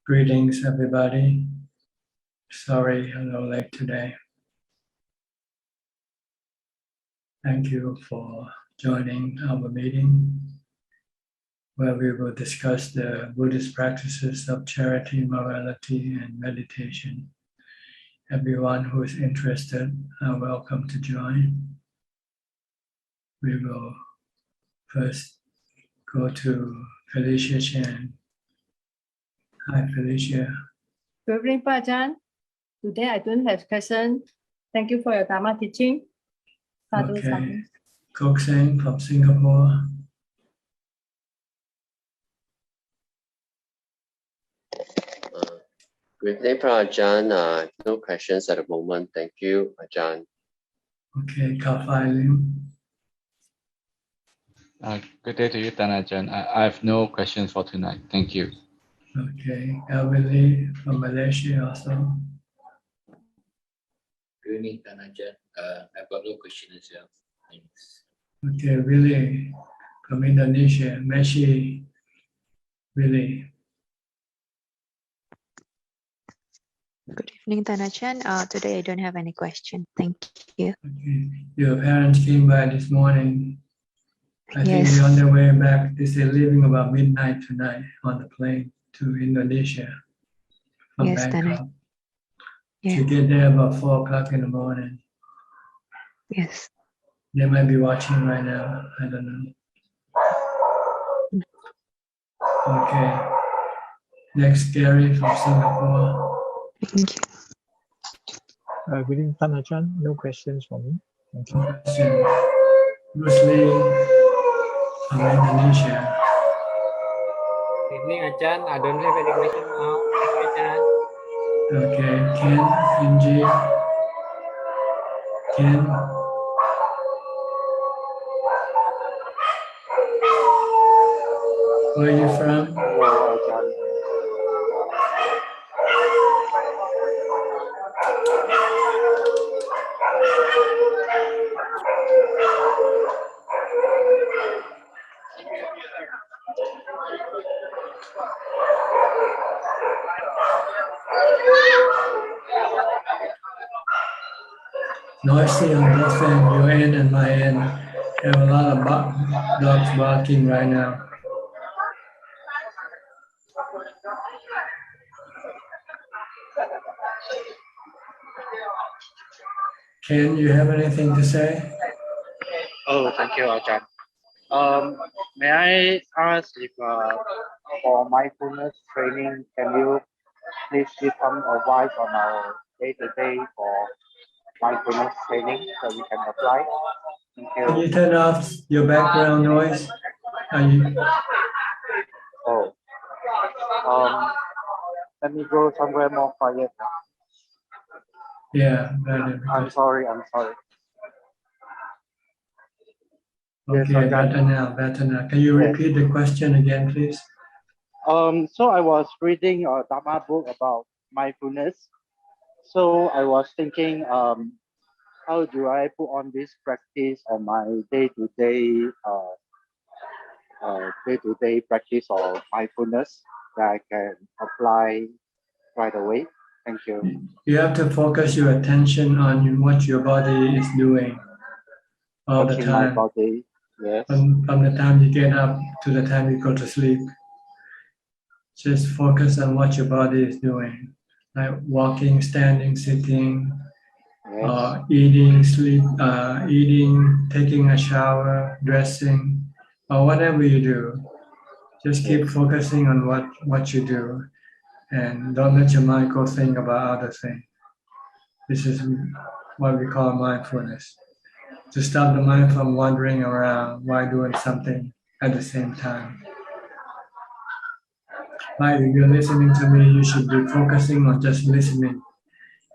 Greetings, everybody. Sorry, a little late today. Thank you for joining our meeting, where we will discuss the Buddhist practices of charity, morality, and meditation. Everyone who is interested are welcome to join. We will first go to Felicia Chan. Hi, Felicia. Good evening, Ajahn. Today I don't have question. Thank you for your Dhamma teaching. Sadhu, Okay. sadhu. Kok Seng from Singapore. Good evening, Ajahn. No questions at the moment. Thank you, Ajahn. Okay, Ka Phai Lim. Good day to you, Ajahn. I have no questions for tonight. Thank you. Okay, Alvin Lee from Malaysia also. Good evening, Ajahn. I've got no question as well. Thanks. Okay, Willie from Indonesia. Meshi, Willie. Good evening, Ajahn. Today I don't have any question. Thank you. Okay. Your parents came by this morning. I think Yes. they're on their way back. They say leaving about midnight tonight on the plane to Indonesia from Yes, Bangkok. Yeah. To get there about 4 o'clock in the morning. Yes. They might be watching right now. I don't know. Okay. Next, Gary from Singapore. Thank you. Good evening, Ajahn. No questions for me. Thank you. Question. Bruce Lee from Indonesia. Good evening, Ajahn. I don't have any question now. Thank you, Ajahn. Okay, Ken, Inji. Ken. Where are you from? Hello, Ajahn. Noisy on both ends, your end and my end. Have a lot of dogs barking right now. Ken, you have anything to say? Oh, thank you, Ajahn. May I ask if for mindfulness training, can you please give some advice on our day-to-day for mindfulness training so we can apply? Thank Can you. you turn off your background noise? Are you? Oh, let me go somewhere more quiet. Yeah, better. I'm sorry. Okay, better now. Can you repeat the question again, please? So I was reading a Dhamma book about mindfulness. So I was thinking, how do I put on this practice on my day-to-day practice of mindfulness that I can apply right away? Thank you. You have to focus your attention on what your body is doing all the Touching my time. body. Yes. From the time you get up to the time you go to sleep. Just focus on what your body is doing, like walking, standing, sitting, Yes. eating, eating, taking a shower, dressing, or whatever you do. Just keep focusing on what you do, and don't let your mind go think about other things. This is what we call mindfulness. To stop the mind from wandering around while doing something at the same time. Like if you're listening to me, you should be focusing on just listening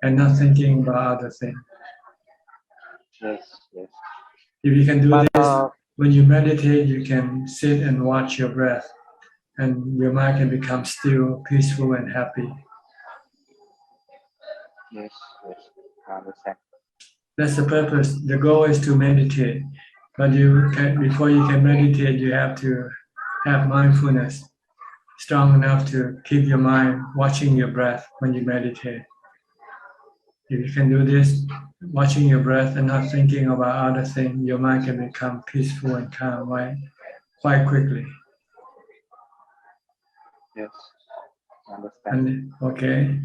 and not thinking about other things. Yes. If you can do this, when you meditate, you can sit and watch your breath, and your mind can become still, peaceful, and happy. Yes. I understand. That's the purpose. The goal is to meditate, but before you can meditate, you have to have mindfulness. strong enough to keep your mind watching your breath when you meditate. If you can do this, watching your breath and not thinking about other things, your mind can become peaceful and calm quite quickly. Yes, understand. And, okay,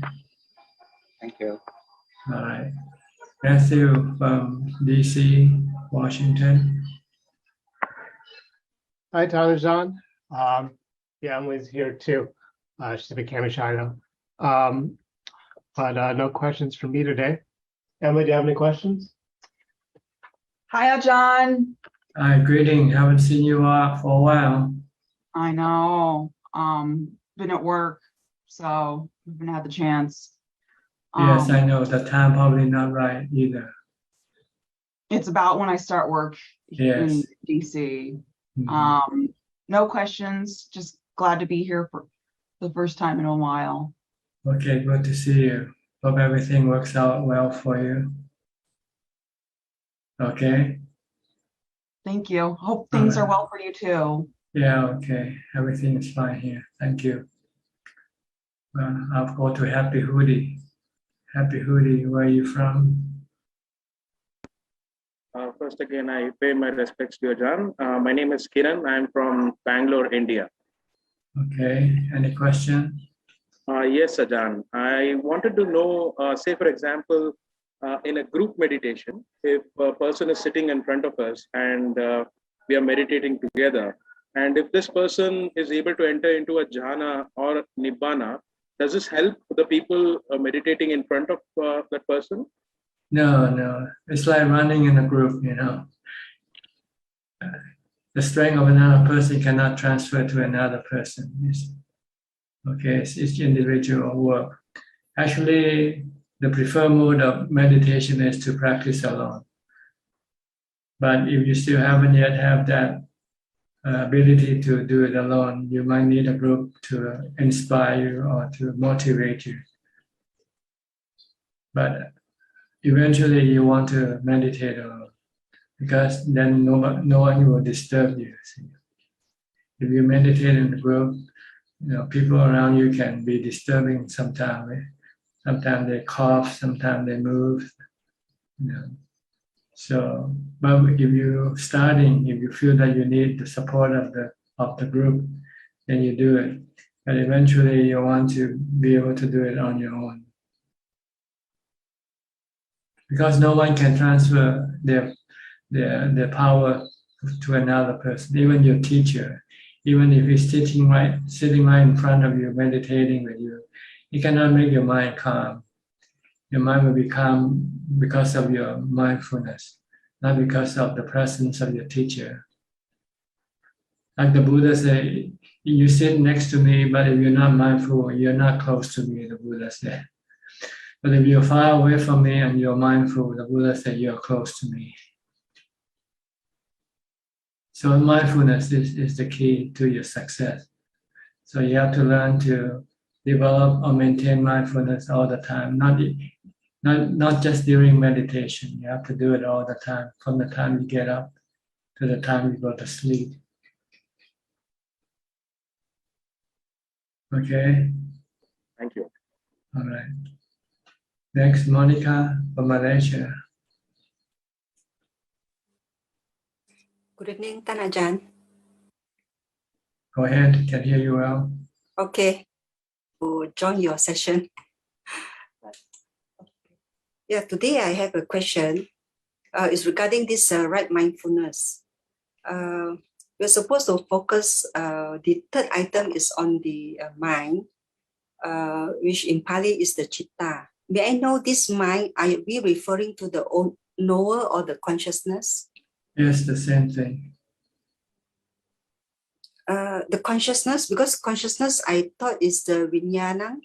Thank you. all right. Matthew from DC, Washington. Hi, Tyler John. Yeah, Emily's here too. She's became a China. But no questions from me today. Emily, do you have any questions? Hi, Ajahn. Hi, greeting. Haven't seen you for a while. I know. Been at work, so haven't had the chance. Yes, I know. The time probably not right either. It's about when I start work Yes. in DC. Mhm. No questions. Just glad to be here for the first time in a while. Okay, good to see you. Hope everything works out well for you. Okay. Thank you. Hope things are Alright. well for you too. Yeah, okay. Everything is fine here. Thank you. I'll go to Happy Hoodie. Happy Hoodie, where are you from? First, again, I pay my respects to Ajahn. My name is Kiran. I'm from Bangalore, India. Okay. Any question? Yes, Ajahn. I wanted to know, say, for example, in a group meditation, if a person is sitting in front of us and we are meditating together, and if this person is able to enter into a jhana or nibbana, does this help the people meditating in front of that person? No. It's like running in a group, you know. The strength of another person cannot transfer to another person. It's individual work. Actually, the preferred mode of meditation is to practice alone. But if you still haven't yet have that ability to do it alone, you might need a group to inspire you or to motivate you. But eventually you want to meditate alone, because then no one will disturb you. See? If you meditate in a group, people around you can be disturbing sometimes. Right? Sometimes they cough, sometimes they move. So, but if you feel that you need the support of the group, then you do it. But eventually you want to be able to do it on your own. Because no one can transfer their power to another person, even your teacher. Even if he's sitting right in front of you, meditating with you, he cannot make your mind calm. Your mind will be calm because of your mindfulness, not because of the presence of your teacher. Like the Buddha said, you sit next to me, but if you're not mindful, you're not close to me, the Buddha said. But if you're far away from me and you're mindful, the Buddha said you're close to me. So mindfulness is the key to your success. So you have to learn to develop or maintain mindfulness all the time, not just during meditation. You have to do it all the time, from the time you get up to the time you go to sleep. Okay? Thank you. All right. Next, Monica from Malaysia. Good evening, Tan Ajahn. Go ahead, can hear you well. Okay, to join your session. Yeah, today I have a question. It's regarding this right mindfulness. We're supposed to focus, the third item is on the mind, which in Pali is the citta. May I know this mind, are we referring to the knower or the consciousness? Yes, the same thing. The consciousness, because consciousness I thought is the vijnana.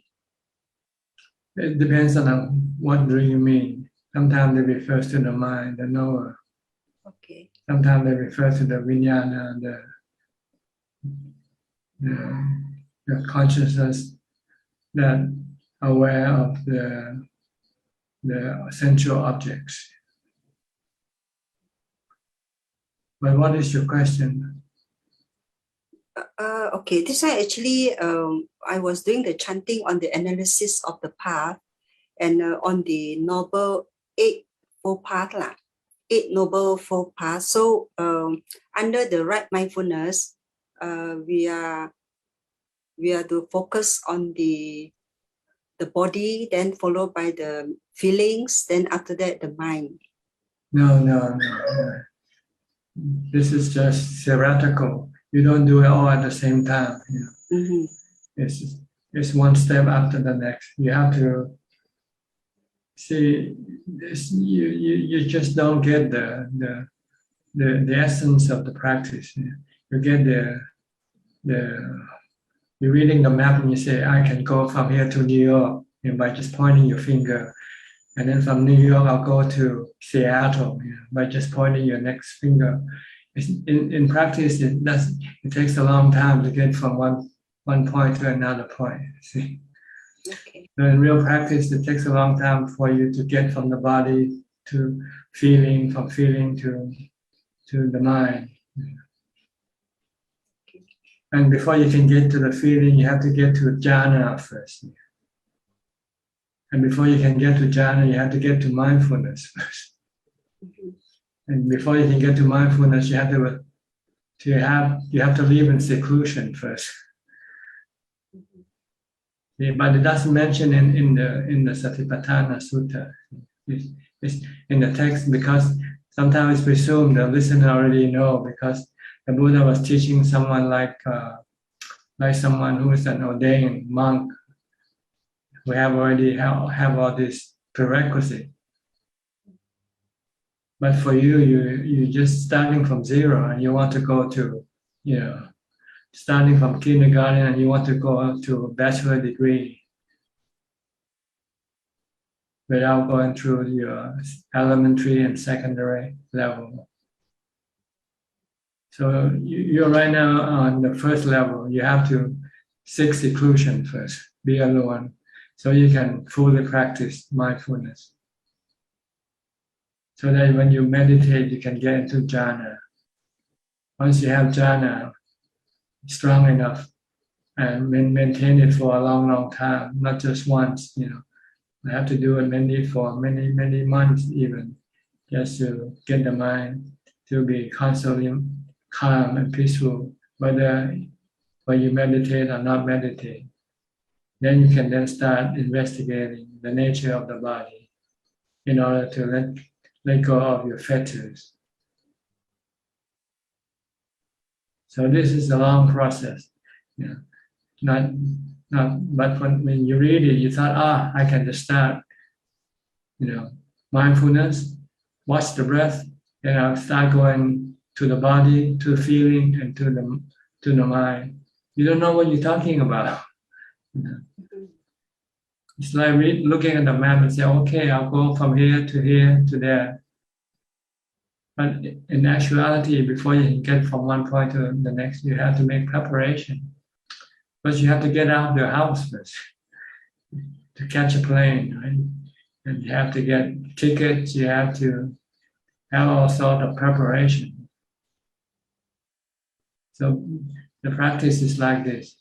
It depends on what do you mean. Sometimes it refers to the mind, the knower. Okay. Sometimes they refer to the vijnana, the consciousness that aware of the essential objects. But what is your question? Okay, this one actually, I was doing the chanting on the analysis of the path and on the noble eightfold path, eight noble fold path. So under the right mindfulness, we are to focus on the body, then followed by the feelings, then after that the mind. No. This is just theoretical. You don't do it all at the same time. It's one step after the next. You have to see this. You just don't get the essence of the practice. You get you're reading the map and you say, I can go from here to New York by just pointing your finger. And then from New York, I'll go to Seattle by just pointing your next finger. In practice, it takes a long time to get from one point to another point. See? Okay. So in real practice, it takes a long time for you to get from the body to feeling, from feeling to the mind. And before you can get to the feeling, you have to get to jhana first. And before you can get to jhana, you have to get to mindfulness first. And before you can get to mindfulness, you have to live in seclusion first. But it doesn't mention in the Satipatthana Sutta. It's in the text because sometimes it's presumed the listener already know because the Buddha was teaching someone like someone who is an ordained monk who have all this prerequisite. But for you're just starting from zero and you want to go to, starting from kindergarten and you want to go to a bachelor degree without going through your elementary and secondary level. So you're right now on the first level. You have to seek seclusion first, be alone, so you can fully practice mindfulness. So that when you meditate, you can get into jhana. Once you have jhana strong enough and maintain it for a long time, not just once, You have to do it for many months even, just to get the mind to be constantly calm and peaceful, whether when you meditate or not meditate. Then you can then start investigating the nature of the body in order to let go of your fetters. So this is a long process. But when you read it, you thought, I can just start, mindfulness, watch the breath, and I'll start going to the body, to the feeling, and to the mind. You don't know what you're talking about. It's like looking at the map and say, okay, I'll go from here to there. But in actuality, before you can get from one point to the next, you have to make preparation. But you have to get out of your house first to catch a plane, right? And you have to get tickets, you have to have all sorts of preparation. So the practice is like this.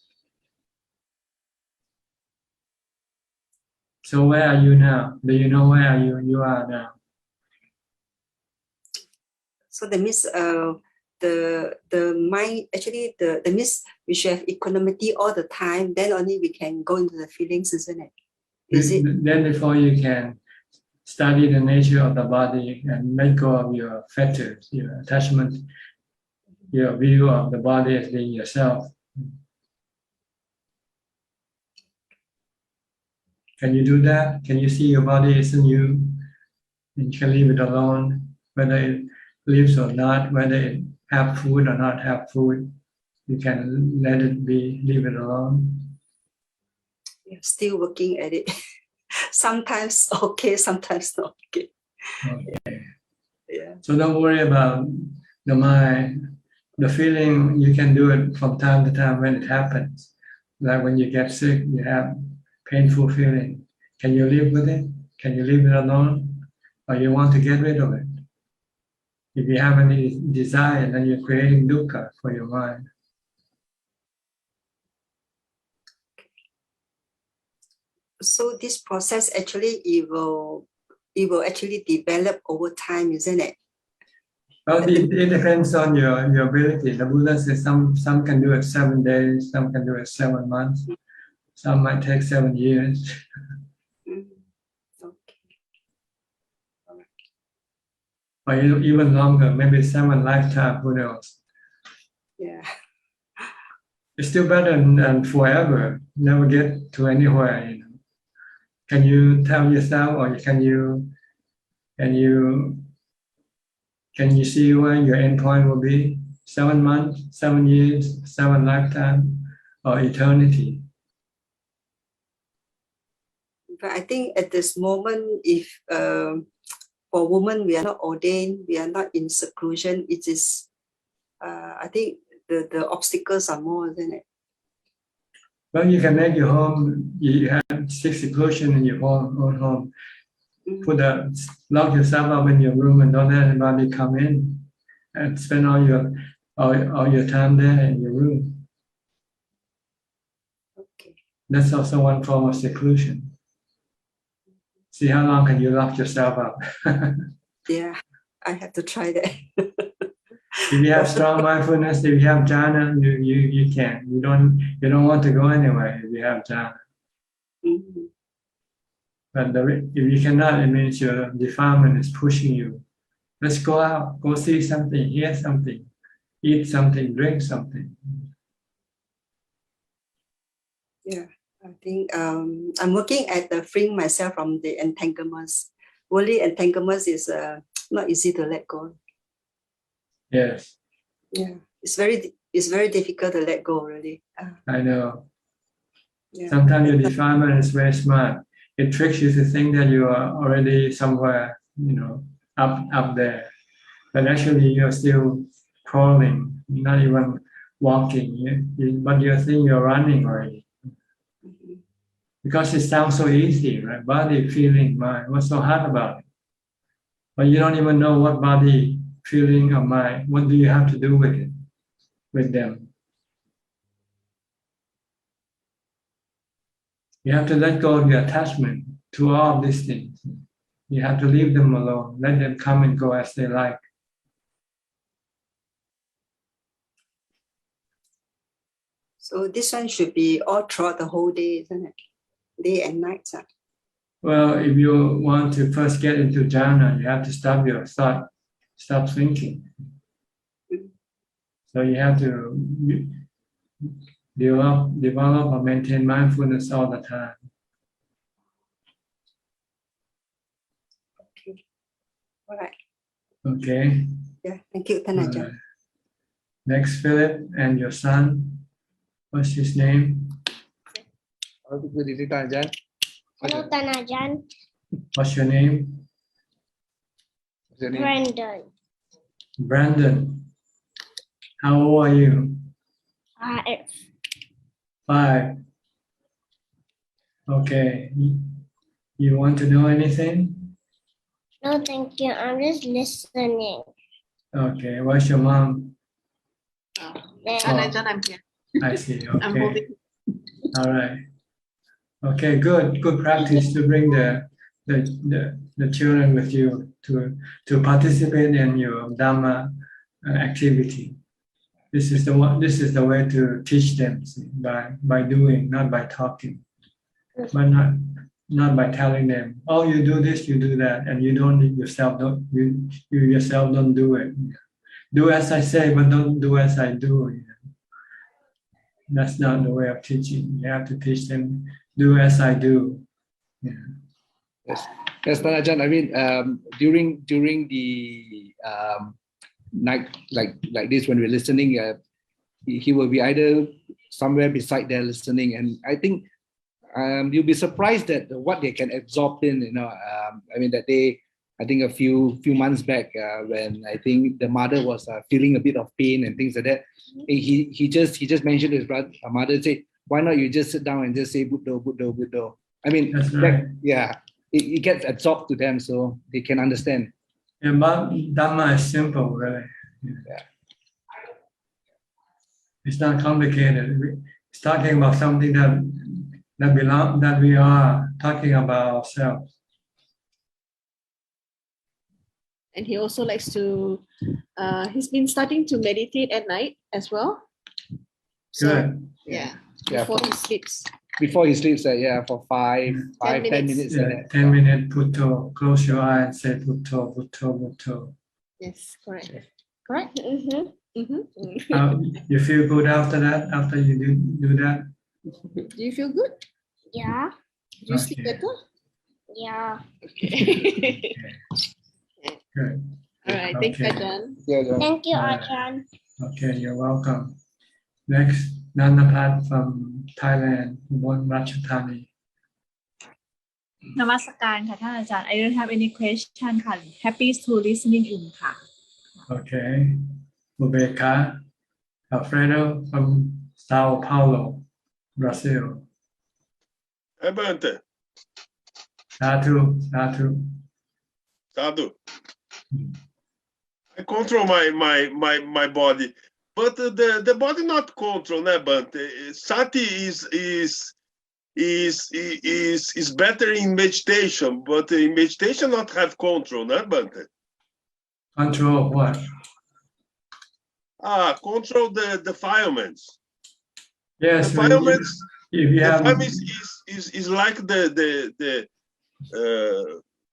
So where are you now? Do you know where you are now? So that means the mind actually the means we should have equanimity all the time. Then only we can go into the feelings, isn't it? Is it? Then before you can study the nature of the body and let go of your fetters, your attachment, your view of the body as being yourself. Can you do that? Can you see your body isn't you? And you can leave it alone, whether it lives or not, whether it have food or not have food. You can let it be, leave it alone. Yeah, still working at it. Sometimes okay, sometimes not okay. Okay. Yeah. So don't worry about the mind. The feeling, you can do it from time to time when it happens. Like when you get sick, you have painful feeling. Can you live with it? Can you leave it alone? Or you want to get rid of it? If you have any desire, then you're creating dukkha for your mind. So this process actually it will actually develop over time, isn't it? Well, it depends on your ability. The Buddha says some can do it 7 days, some can do it 7 months, some might take 7 years. Okay. Or even longer, maybe 7 lifetimes, who knows? Yeah. It's still better than forever, never get to anywhere, you know. Can you tell yourself, or can you see where your end point will be? 7 months, 7 years, 7 lifetimes, or eternity? But I think at this moment, if for women we are not ordained, we are not in seclusion, it is, I think the obstacles are more, isn't it? Well, you can make your home, you have seclusion in your own home. Lock yourself up in your room and don't let anybody come in, and spend all your time there in your room. Okay. That's also one form of seclusion. See how long can you lock yourself up? Yeah, I have to try that. If you have strong mindfulness, if you have jhana, you can. You don't want to go anywhere if you have jhana. But if you cannot, it means your defilement is pushing you. Let's go out, go see something, hear something, eat something, drink something. Yeah, I think I'm working at freeing myself from the entanglements. Worldly entanglements is not easy to let go. Yes. Yeah, it's very difficult to let go, really. I know. Yeah. Sometimes your defilement is very smart. It tricks you to think that you are already somewhere, up there. But actually you're still crawling, not even walking. But you think you're running already. Because it sounds so easy, right? Body, feeling, mind. What's so hard about it? But you don't even know what body, feeling, or mind, what do you have to do with it, with them? You have to let go of your attachment to all of these things. You have to leave them alone. Let them come and go as they like. So this one should be all throughout the whole day, isn't it? Day and night. Well, if you want to first get into jhana, you have to stop your thought, stop thinking. So you have to develop or maintain mindfulness all the time. Okay. All right. Okay. Yeah. Thank you, Tanaja. Next, Philip, and your son. What's his name? Good evening, Ajahn. Hello, Tanajan. What's your name? Brandon. Brandon. How old are you? 5. Okay. You want to know anything? No, thank you. I'm just listening. Okay. What's your mom? Tanajan, I'm here. I see. I'm Okay. holding. All right. Okay. Good. Good practice to bring the children with you to participate in your Dhamma activity. This is the way to teach them, by doing, not by talking, but not by telling them, oh, you do this, you do that, and you yourself don't do it. Do as I say, but don't do as I do. That's not the way of teaching. You have to teach them, do as I do. Yeah. Yes, Tanajan. I mean, during the night like this, when we're listening, he will be either somewhere beside there listening, and I think you'll be surprised at what they can absorb in. I mean, that day, I think a few months back, when I think the mother was feeling a bit of pain and things like that, he just mentioned his mother say, why not you just sit down and just say Buddha, Buddha, Buddha. I mean, that's right. It gets absorbed to them, so they can understand. Yeah, but Dhamma is simple, really. Yeah. It's not complicated. It's talking about something that that we are talking about ourselves. And he also likes to, he's been starting to meditate at night as well. So, Good. yeah, Yeah, before he sleeps. Before he sleeps, yeah, for 10 minutes. Yeah, 10 minutes, putto, close your eye and say putto, putto, putto. Yes, correct. Correct? Mm-hmm. Mm-hmm. You feel good after that, after you do that? Do you feel good? Yeah. Do you sleep better? Yeah. Okay. Good. All right. Thank you, Ajahn. Thank you, Ajahn. Okay, you're welcome. Next, Nanapat from Thailand, Ubon Ratchathani. นมัสการค่ะท่านอาจารย์ I don't have any question ค่ะ Happy to listening in ค่ะ Okay. Ubeka Alfredo from Sao Paulo, Brazil. Bante. Sadhu. I control my body, but the body not control, né, Bante? Sati is better in meditation, but in meditation not have control, né, Bante? Control what? Control the defilements. Yes, defilements. If you have defilements is like the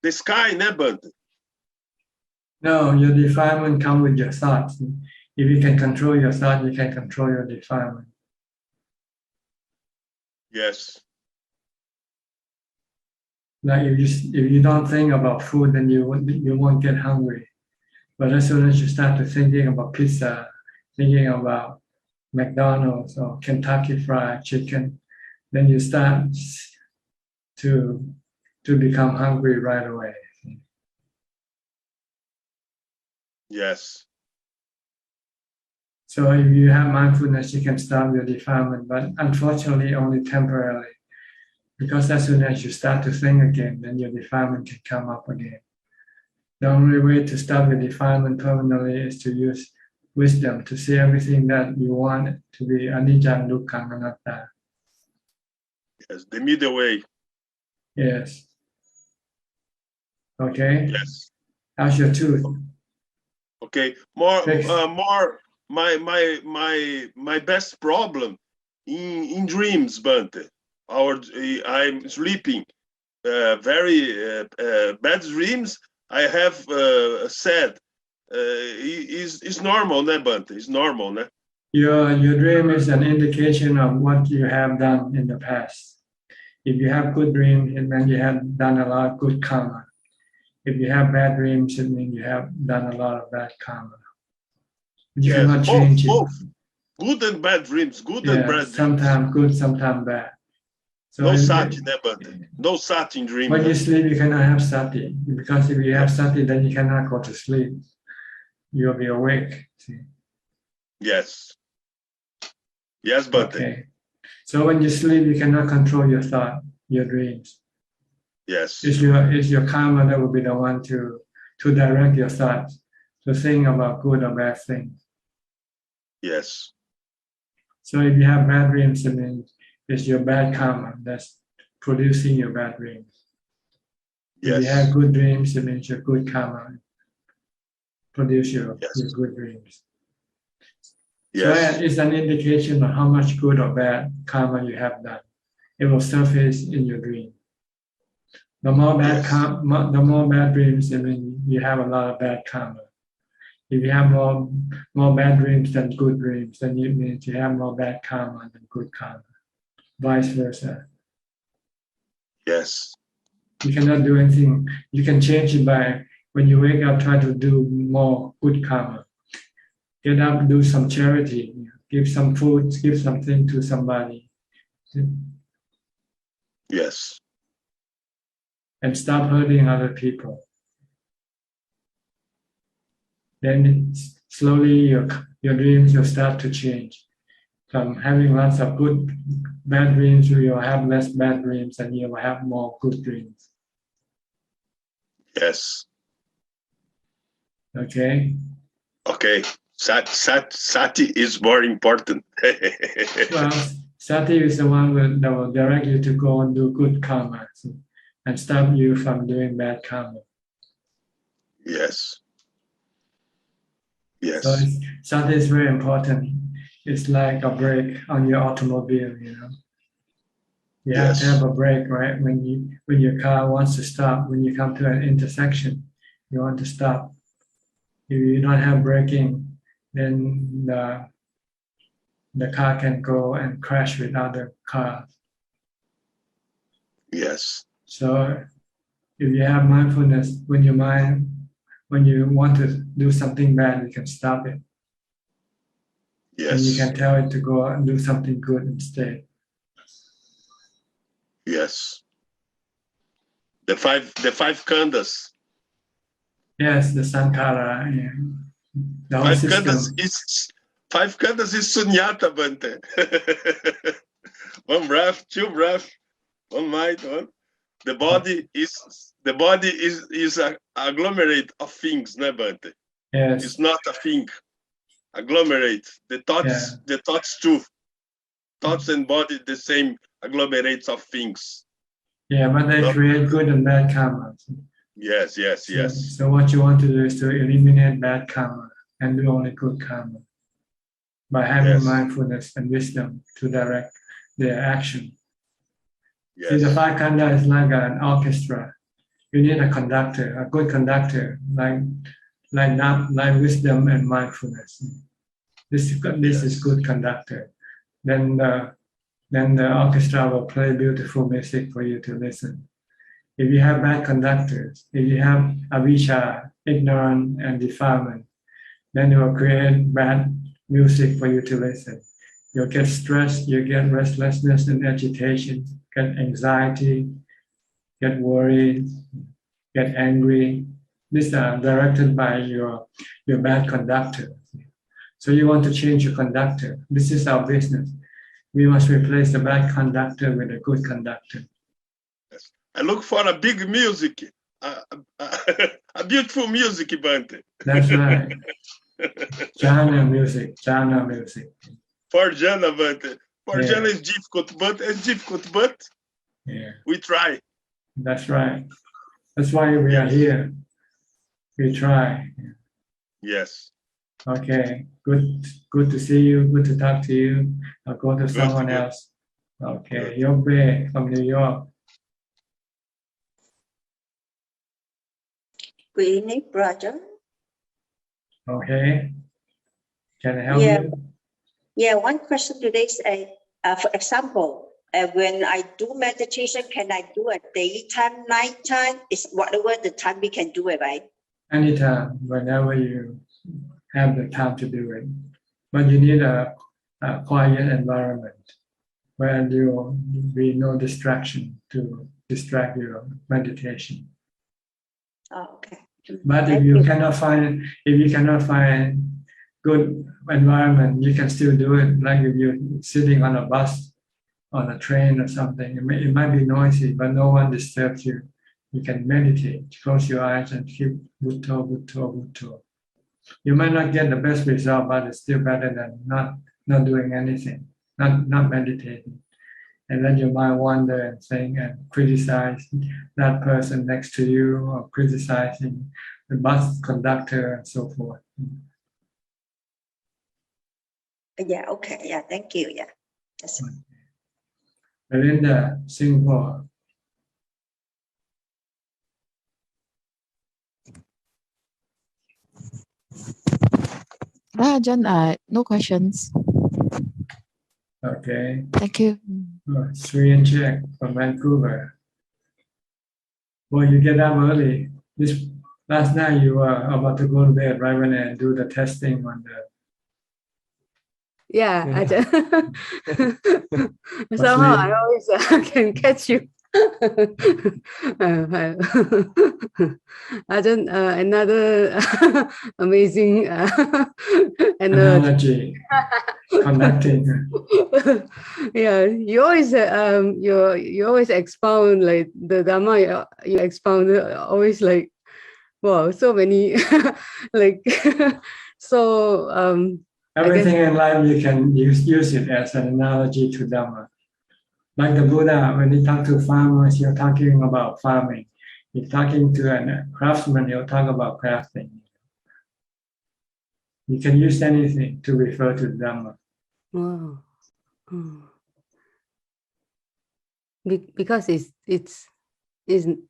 sky, né, Bante? No, your defilement comes with your thoughts. If you can control your thought, you can control your defilement. Yes. Like if you don't think about food, then you won't get hungry. But as soon as you start to thinking about pizza, thinking about McDonald's or Kentucky Fried Chicken, then you start to become hungry right away. Yes. So if you have mindfulness, you can stop your defilement, but unfortunately only temporarily. Because as soon as you start to think again, then your defilement can come up again. The only way to stop your defilement permanently is to use wisdom to see everything that you want to be anicca, dukkha, anatta. Yes, the middle way. Yes. Okay. Yes. How's your tooth? Okay. My best problem in dreams, Bante. I'm sleeping very bad dreams. I have said is normal, ne, Bante? It's normal, ne? Your dream is an indication of what you have done in the past. If you have good dreams, it means you have done a lot of good karma. If you have bad dreams, it means you have done a lot of bad karma. You cannot change it. Both. Good and bad dreams. Good and bad dreams. Sometimes good, sometimes bad. So no sati, ne, Bante? No sati in dream. When you sleep, you cannot have sati. Because if you have sati, then you cannot go to sleep. You'll be awake. See? Yes. Yes, Bante. Okay. So when you sleep, you cannot control your thought, your dreams. Yes. It's your karma that will be the one to direct your thoughts, to think about good or bad things. Yes. So if you have bad dreams, it means it's your bad karma that's producing your bad dreams. Yes. If you have good dreams, it means your good karma produce your good dreams. Yes. So it's an indication of how much good or bad karma you have done. It will surface in your dream. The more bad dreams, I mean, you have a lot of bad karma. If you have more bad dreams than good dreams, then it means you have more bad karma than good karma. Vice versa. Yes. You cannot do anything. You can change it by when you wake up, try to do more good karma. Get up, do some charity, give some food, give something to somebody. Yes. And stop hurting other people. Then slowly your dreams will start to change. From having lots of bad dreams, you'll have less bad dreams and you'll have more good dreams. Yes. Okay? Okay. Sati is more important. Well, Sati is the one that will direct you to go and do good karma and stop you from doing bad karma. Yes. Yes. So Sati is very important. It's like a brake on your automobile, you know. You have to have a brake, right? When your car wants to stop, when you come to an intersection, you want to stop. If you don't have braking, then the car can go and crash with other cars. Yes. So if you have mindfulness, when you want to do something bad, you can stop it. Yes. And you can tell it to go and do something good instead. Yes. The five khandhas. Yes, the Sankara. Yeah. The whole Five khandhas is sunyata, Bante. One breath, two breath, one mind, one. The body is a agglomerate of things, ne, Bante? Yes. It's not a thing. Agglomerate. The thoughts too. Thoughts and body the same agglomerates of things. Yeah, but they create good and bad karma. Yes. So what you want to do is to eliminate bad karma and do only good karma by having mindfulness and wisdom to direct their action. Yes. See, the five khandhas is like an orchestra. You need a conductor, a good conductor, like wisdom and mindfulness. This is good conductor. Then the orchestra will play beautiful music for you to listen. If you have bad conductors, if you have avijja, ignorance and defilement, then it will create bad music for you to listen. You'll get stressed, you get restlessness and agitation, get anxiety, get worried, get angry. These are directed by your bad conductor. So you want to change your conductor. This is our business. We must replace the bad conductor with a good conductor. Yes. I look for a big music, a beautiful music, Bante. That's right. Jhana music. For jhana, Bante. For jhana is difficult, but we try. That's right. That's why we are here. We try. Yes. Okay. Good to see you. Good to talk to you. I'll go to someone else. Okay. Yobe from New York. Good evening, brother. Okay. Can I help you? Yeah, one question today is, for example, when I do meditation, can I do it daytime, nighttime? It's whatever the time we can do it, right? Anytime, whenever you have the time to do it. But you need a quiet environment where there will be no distraction to distract your meditation. Oh, okay. But if you cannot find good environment, you can still do it. Like if you're sitting on a bus, on a train or something, it might be noisy, but no one disturbs you. You can meditate, close your eyes and keep Bhutto, Bhutto, Bhutto. You might not get the best result, but it's still better than not doing anything, not meditating. And let your mind wander and think and criticize that person next to you or criticizing the bus conductor and so forth. Yeah, okay. Yeah, thank you. Yeah. That's it. Belinda, Singapore. Ajahn, no questions. Okay. Thank you. Sri and Jack from Vancouver. Well, you get up early. Last night you were about to go to bed right when I do the testing on the. Yeah, Ajahn. Somehow I always can catch you. Ajahn, another amazing analogy connecting. Yeah, you always expound like the Dhamma. You expound always like, wow, so many like so Everything in life you can use it as an analogy to Dhamma. Like the Buddha, when he talked to farmers, you're talking about farming. If talking to a craftsman, he'll talk about crafting. You can use anything to refer to Dhamma. Wow. Because it's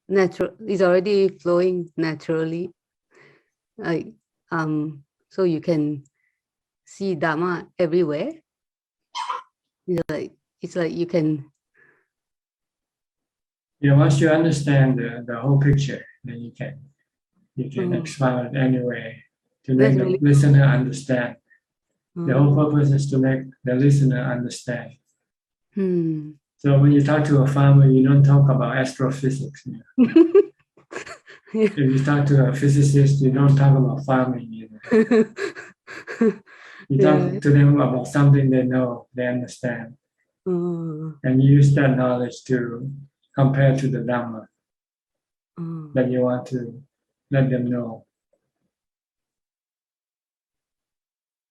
natural. It's already flowing naturally. Like so you can see Dhamma everywhere. It's like you can. Yeah, once you understand the whole picture, then you can expound it anyway to make the listener understand. The whole purpose is to make the listener understand. So when you talk to a farmer, you don't talk about astrophysics. If you talk to a physicist, you don't talk about farming either. You talk to them about something they know, they understand. And you use that knowledge to compare to the Dhamma that you want to let them know.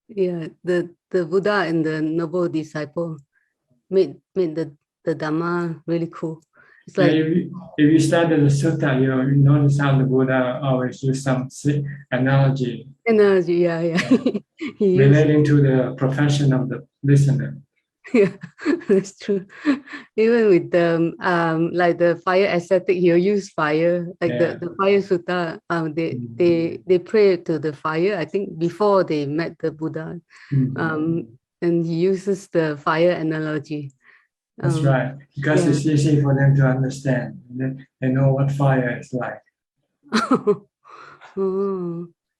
Yeah, the Buddha and the noble disciple made the Dhamma really cool. It's like if you study the sutta, you notice how the Buddha always use some analogy. Analogy, yeah. Relating to the profession of the listener. Yeah, that's true. Even with the like the fire ascetic, he'll use fire. Like the fire sutta, they pray to the fire, I think, before they met the Buddha. And he uses the fire analogy. That's right. Because it's easy for them to understand. They know what fire is like.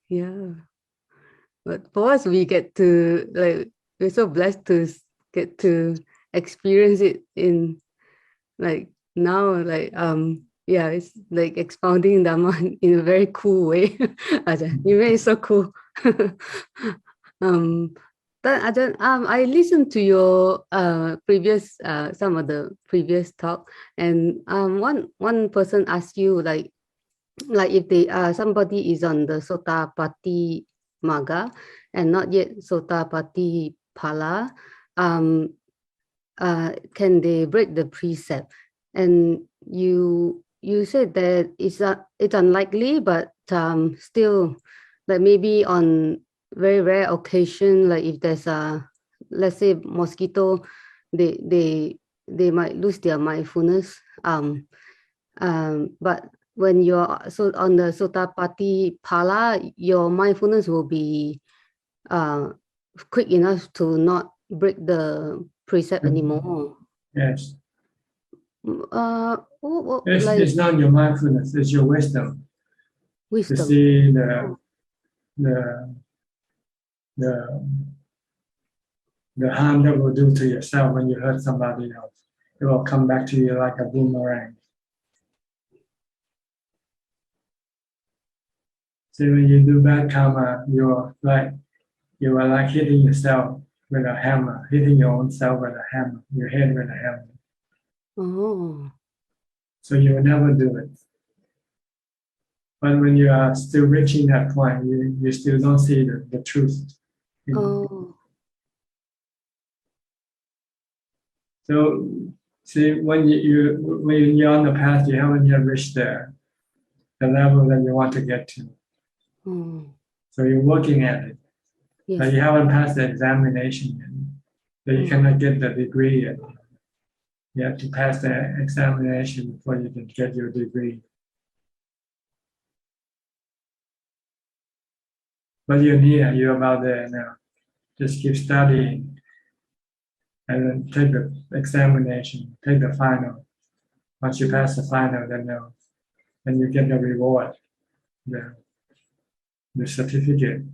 Yeah. But for us, we get to we're so blessed to get to experience it in now, it's like expounding Dhamma in a very cool way. Ajahn, you made it so cool. But Ajahn, I listened to your previous some of the previous talk, and one person asked you like if they somebody is on the Sotapatti Magga and not yet Sotapatti Phala, can they break the precept? And you said that it's unlikely, but still, like maybe on very rare occasion, like if there's let's say mosquito, they might lose their mindfulness. But when you're on the Sotapatti Phala, your mindfulness will be quick enough to not break the precept anymore. Yes. It's not your mindfulness, it's your wisdom. To see the harm that will do to yourself when you hurt somebody else. It will come back to you like a boomerang. So when you do bad karma, you are like hitting yourself with a hammer, hitting your own self with a hammer, your head with a hammer. So you will never do it. But when you are still reaching that point, you still don't see the truth. So see, when you're on the path, you haven't yet reached the level that you want to get to. So you're working at it. Yes. But you haven't passed the examination yet. So you cannot get the degree yet. You have to pass the examination before you can get your degree. But you're near, you're about there now. Just keep studying and then take the examination, take the final. Once you pass the final, then you get the reward, the certificate.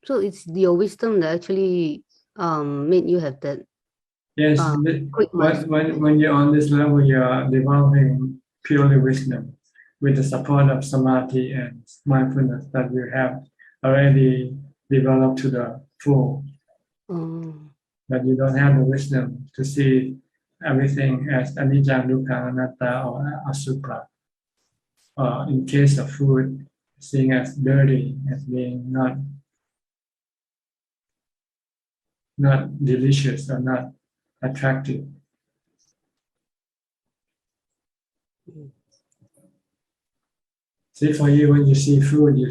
So it's your wisdom that actually made you have that. Yes, when you're on this level, you are developing purely wisdom with the support of samadhi and mindfulness that you have already developed to the full. But you don't have the wisdom to see everything as anicca, dukkha, anatta, or asukha. In case of food, seeing as dirty, as being not delicious or not attractive. See, for you, when you see food, you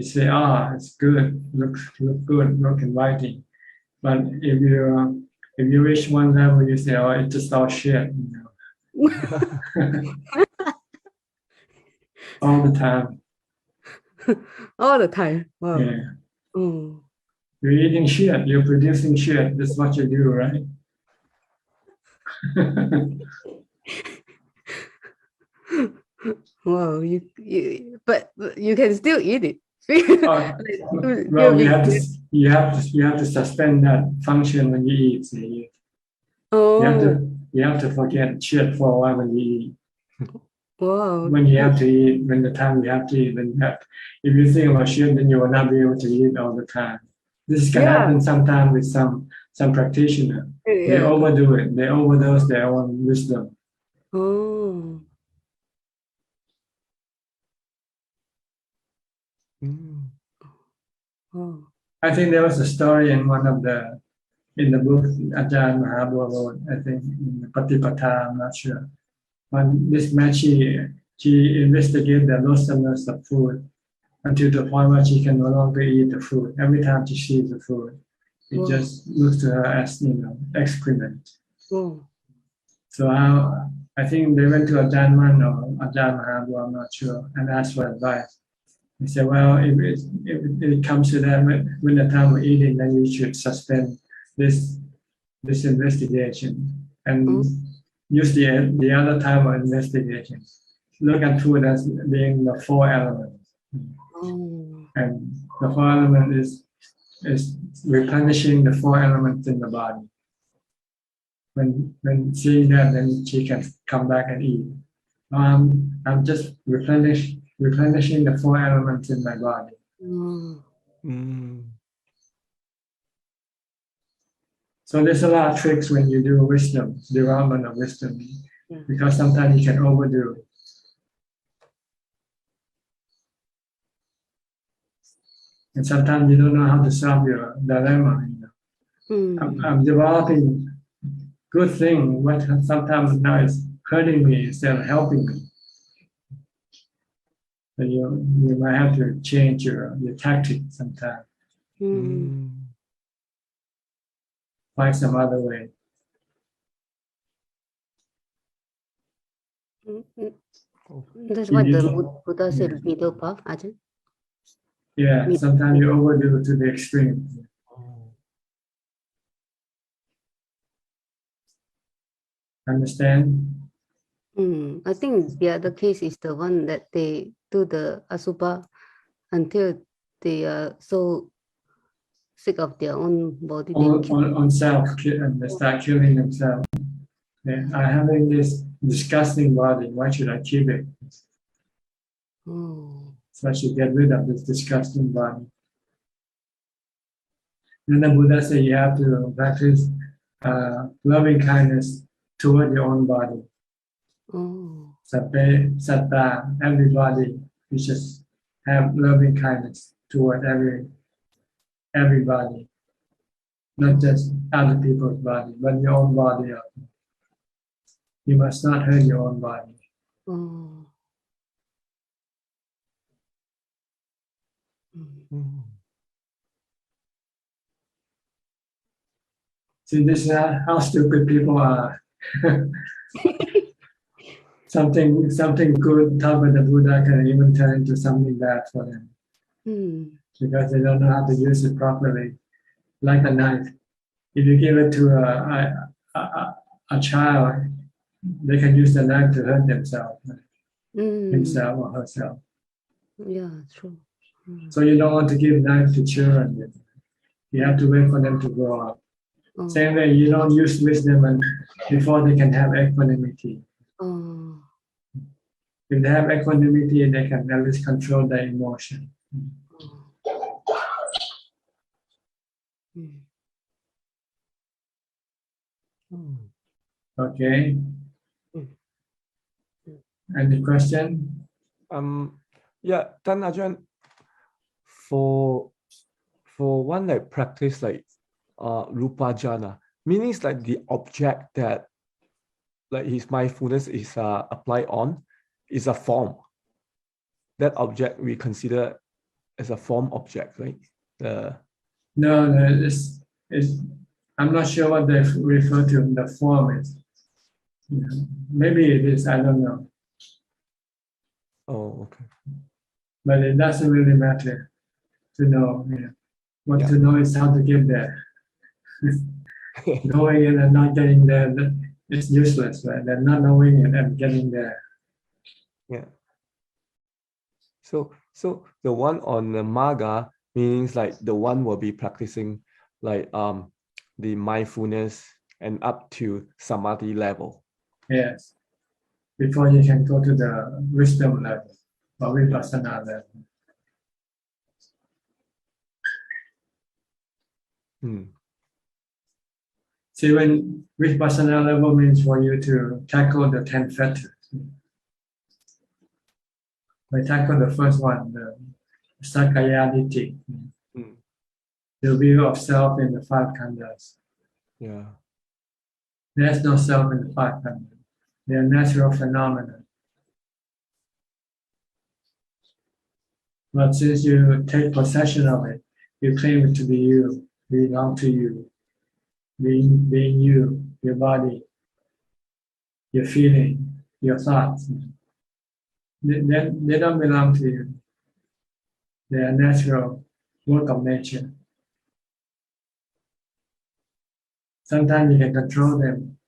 say, it's good, look good, look inviting. But if you reach one level, you say, it's just all shit, all the time. All the time. Wow. Yeah. Mm. You're eating shit, you're producing shit. That's what you do, right? Wow, but you can still eat it. Well, you have to suspend that function when you eat. See? You have to forget shit for a while when you eat. Wow. When you have to eat, when the time you have to eat, if you think about shit, then you will not be able to eat all the time. This can happen sometimes with some practitioner. They overdo it. They overdose their own wisdom. Oh. Oh. I think there was a story in in the book Ajahn Mahabua wrote, I think in the Patipata, I'm not sure. When this man, she investigated the loathsomeness of food until the point where she can no longer eat the food. Every time she sees the food, it just looks to her as excrement. So I think they went to Ajahn or Ajahn Mahabua, I'm not sure, and asked for advice. He said, well, if it comes to that when the time of eating, then you should suspend this investigation and use the other time of investigation. Look at food as being the four elements. And the four elements is replenishing the four elements in the body. When seeing that, then she can come back and eat. I'm just replenishing the four elements in my body. So there's a lot of tricks when you do wisdom, development of wisdom, because sometimes you can overdo. And sometimes you don't know how to solve your dilemma. I'm developing good thing, but sometimes now it's hurting me instead of helping me. So you might have to change your tactic sometimes. Find some other way. That's what the Buddha said, middle path, Ajahn. Yeah, sometimes you overdo it to the extreme. Understand? I think the other case is the one that they do the asubha until they are so sick of their own body. On self, and they start killing themselves. I'm having this disgusting body. Why should I keep it? So I should get rid of this disgusting body. Then the Buddha said you have to practice loving kindness toward your own body. Sabbe, satta, everybody, you just have loving kindness toward everybody, not just other people's body, but your own body. You must not hurt your own body. See, this is how stupid people are. Something good taught by the Buddha can even turn into something bad for them. Because they don't know how to use it properly. Like a knife. If you give it to a child, they can use the knife to hurt themselves, himself or herself. Yeah, true. So you don't want to give knife to children. You have to wait for them to grow up. Same way, you don't use wisdom before they can have equanimity. If they have equanimity, they can at least control their emotion. Okay. Any question? Yeah, then Ajahn, for one like practice like rupa jhana, meaning it's like the object that like his mindfulness is applied on is a form. That object we consider as a form object, right? No, it's I'm not sure what they refer to the form is. Maybe it is, I don't know. Oh, okay. But it doesn't really matter to know. What to know is how to get there. Knowing it and not getting there, it's useless, right? They're not knowing it and getting there. Yeah. So the one on the Magga means like the one will be practicing like the mindfulness and up to samadhi level. Yes. Before you can go to the wisdom level or vipassana level. See, when vipassana level means for you to tackle the 10 fetters. We tackle the first one, the Sakaya Ditti, the view of self in the 5 khandhas. Yeah. There's no self in the 5 khandhas. They are natural phenomena. But since you take possession of it, you claim it to be you, belong to you, being you, your body, your feeling, your thoughts. They don't belong to you. They are natural work of nature. Sometimes you can control them,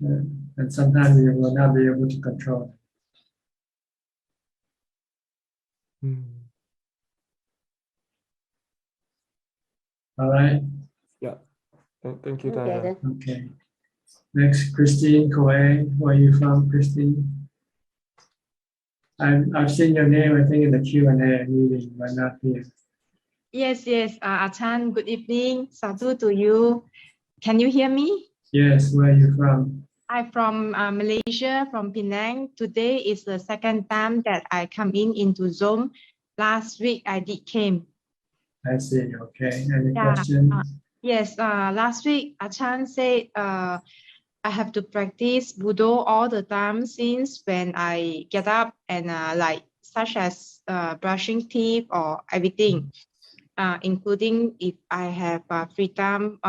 and sometimes you will not be able to control them. All right? Yeah. Thank you, Okay, Dada. Okay. Next, Christine Koe. Where are you from, Christine? I've seen your name, I think, in the Q&A meeting, but not here. Yes, Ajahn, good evening. Sadhu to you. Can you hear me? Yes, where are you from? I'm from Malaysia, from Penang. Today is the second time that I come into Zoom. Last week I did came. I see, okay. Any questions? Yes, last week Ajahn said I have to practice Buddha all the time since when I get up and like such as brushing teeth or everything, including if I have free time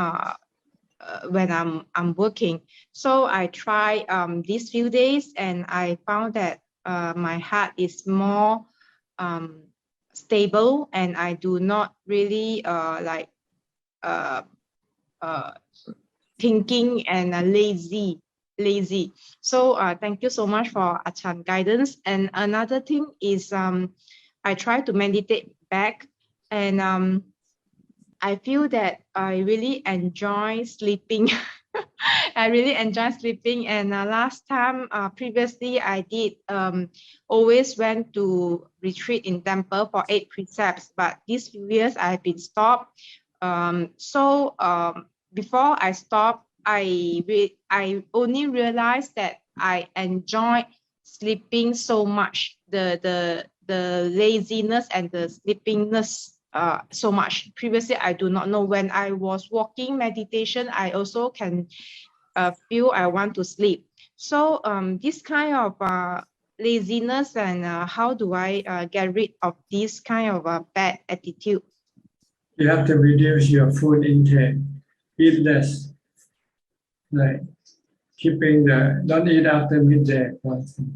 when I'm working. So I try these few days and I found that my heart is more stable and I do not really thinking and lazy. So thank you so much for Ajahn guidance. And another thing is I try to meditate back and I feel that I really enjoy sleeping. I really enjoy sleeping. And last time, previously, I did always went to retreat in temple for 8 precepts. But these few years, I've been stopped. Before I stopped, I only realized that I enjoy sleeping so much. The laziness and the sleepiness so much. Previously, I do not know. When I was walking meditation, I also can feel I want to sleep. So this kind of laziness and how do I get rid of this kind of bad attitude? You have to reduce your food intake. Eat less. Like don't eat after midday, for instance,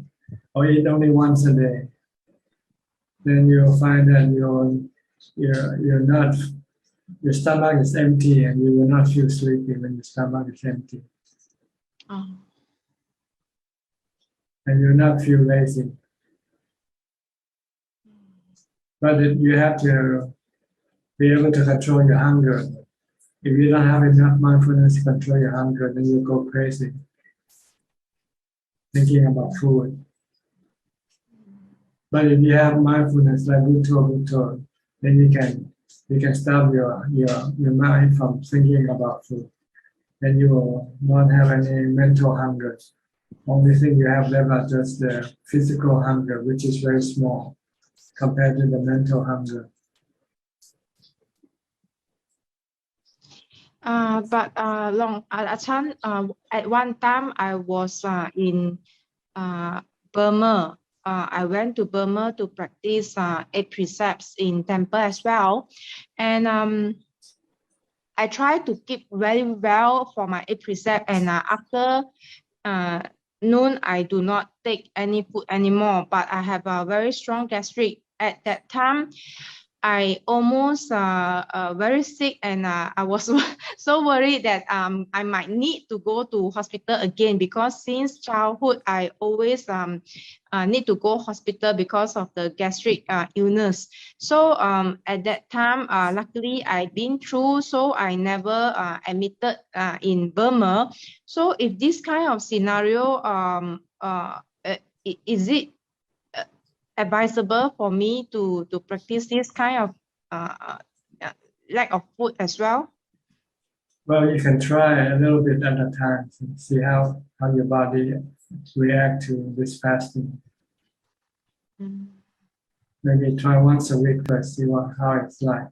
or eat only once a day. Then you'll find that your stomach is empty and you will not feel sleepy when your stomach is empty. And you'll not feel lazy. But you have to be able to control your hunger. If you don't have enough mindfulness to control your hunger, then you go crazy, thinking about food. But if you have mindfulness like Buddha, then you can stop your mind from thinking about food. Then you will not have any mental hunger. Only thing you have left are just the physical hunger, which is very small. compared to the mental hunger. Ajahn, at one time I was in Burma. I went to Burma to practice 8 precepts in temple as well, and I try to keep very well for my 8 precepts. And after noon, I do not take any food anymore. But I have a very strong gastric. At that time, I almost very sick, and I was so worried that I might need to go to hospital again, because since childhood I always need to go hospital because of the gastric illness. So at that time, luckily I've been through, so I never admitted in Burma. So if this kind of scenario, is it advisable for me to practice this kind of lack of food as well? Well, you can try a little bit at a time to see how your body react to this fasting. Maybe try once a week first, see how it's like.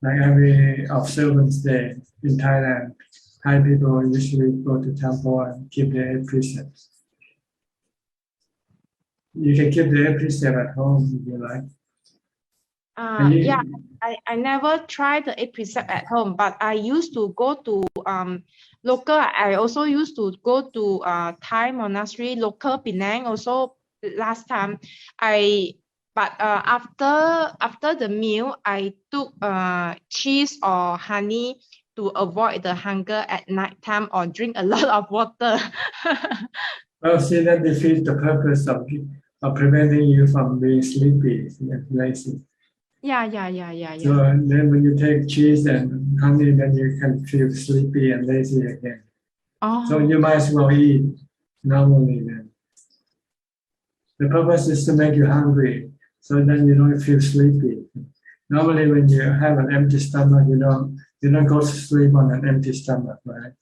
Like every observance day in Thailand, Thai people usually go to temple and keep their 8 precepts. You can keep the 8 precepts at home if you like. Yeah, I never tried the 8 precept at home, but I used to go to local. I also used to go to Thai monastery, local Penang. Also last time, after the meal, I took cheese or honey to avoid the hunger at night time, or drink a lot of water. Well, see, that defeats the purpose of preventing you from being sleepy and lazy. Yeah. So then when you take cheese and honey, then you can feel sleepy and lazy again. So you might as well eat normally then. The purpose is to make you hungry, so then you don't feel sleepy. Normally when you have an empty stomach, you don't go to sleep on an empty stomach, right?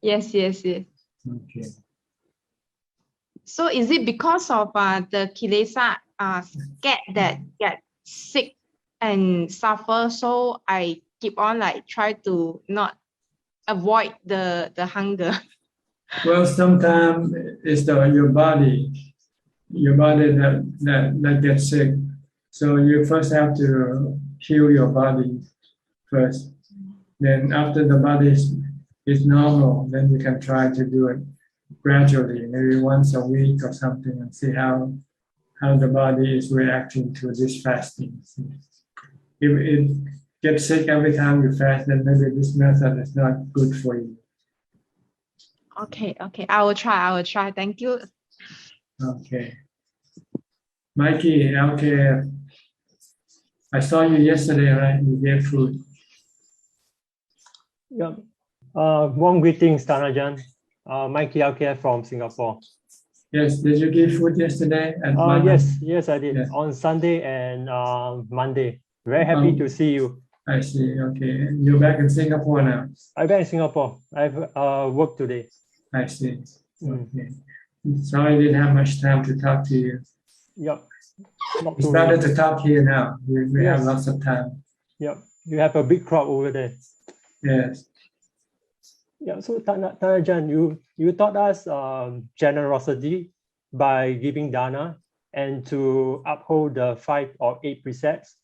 Yes. Okay. So is it because of the kilesa scared that get sick and suffer, so I keep on try to not avoid the hunger? Well, sometimes it's your body that gets sick. So you first have to heal your body first. Then after the body is normal, then you can try to do it gradually, maybe once a week or something, and see how the body is reacting to this fasting. If it gets sick every time you fast, then maybe this method is not good for you. Okay. I will try. Thank you. Okay. Mikey, okay. I saw you yesterday, right? You gave food. Yeah. Warm greetings, Ajahn. Mikey LK from Singapore. Yes, did you give food yesterday? Yes, I did. Yes. On Sunday and Monday. Very happy to see you. I see. Okay. You're back in Singapore now? I'm back in Singapore. I've worked today. I see. Okay. Sorry I didn't have much time to talk to you. Yep. We started to talk here now. We have lots of time. Yep. You have a big crowd over there. Yes. Yeah. So Ajahn, you taught us generosity by giving dana and to uphold the 5 or 8 precepts,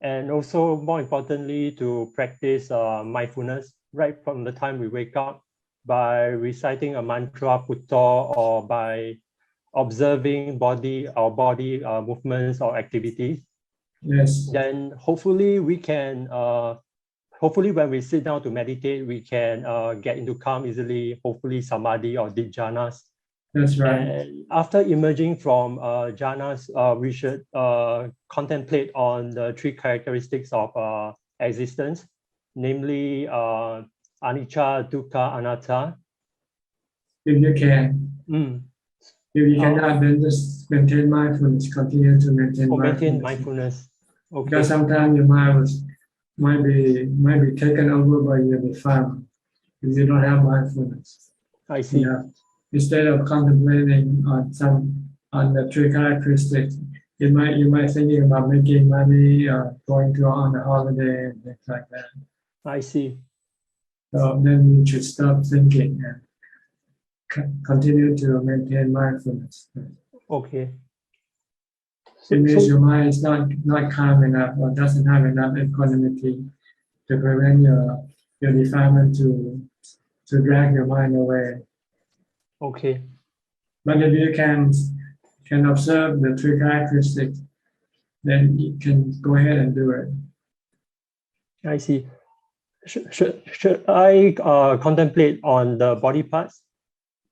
and also more importantly to practice mindfulness right from the time we wake up by reciting a mantra putto, or by observing body movements or activities. Yes. Then hopefully we can hopefully when we sit down to meditate, we can get into calm easily, hopefully samadhi or deep jhanas. That's right. And after emerging from jhanas, we should contemplate on the 3 characteristics of existence, namely anicca, dukkha, anatta. If you can. If you cannot, then just maintain mindfulness, continue to maintain mindfulness. Okay. Because sometimes your mind might be taken over by your defilement if you don't have mindfulness. I see. Instead of contemplating on the 3 characteristics, you might thinking about making money or going to on a holiday and things like that. I see. So then you should stop thinking and continue to maintain mindfulness. Okay. It means your mind is not calm enough or doesn't have enough equanimity to prevent your defilement to drag your mind away. Okay. But if you can observe the three characteristics, then you can go ahead and do it. I see. Should I contemplate on the body parts?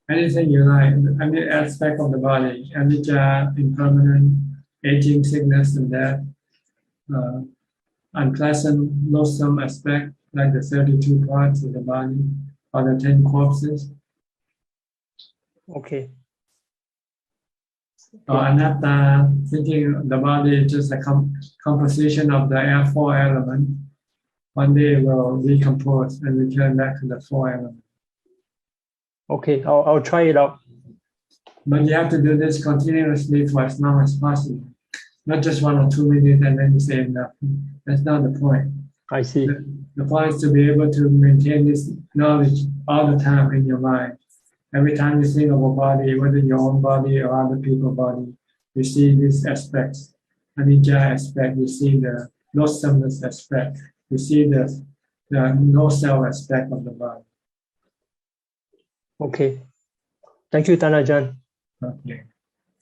Anything you like, any aspect of the body, Abhijato, impermanent, aging, sickness, and death, unpleasant, loathsome aspect, like the 32 parts of the body, or the 10 corpses. Okay. Or anatta, thinking the body is just a composition of the four elements. One day it will decompose and return back to the four elements. Okay, I'll try it out. But you have to do this continuously for as long as possible. Not just 1 or 2 minutes and then you say nothing. That's not the point. I see. The point is to be able to maintain this knowledge all the time in your mind. Every time you think of a body, whether your own body or other people's body, you see these aspects. Anicca aspect, you see the loathsomeness aspect, you see the no self aspect of the body. Okay. Thank you, Ajahn. Okay.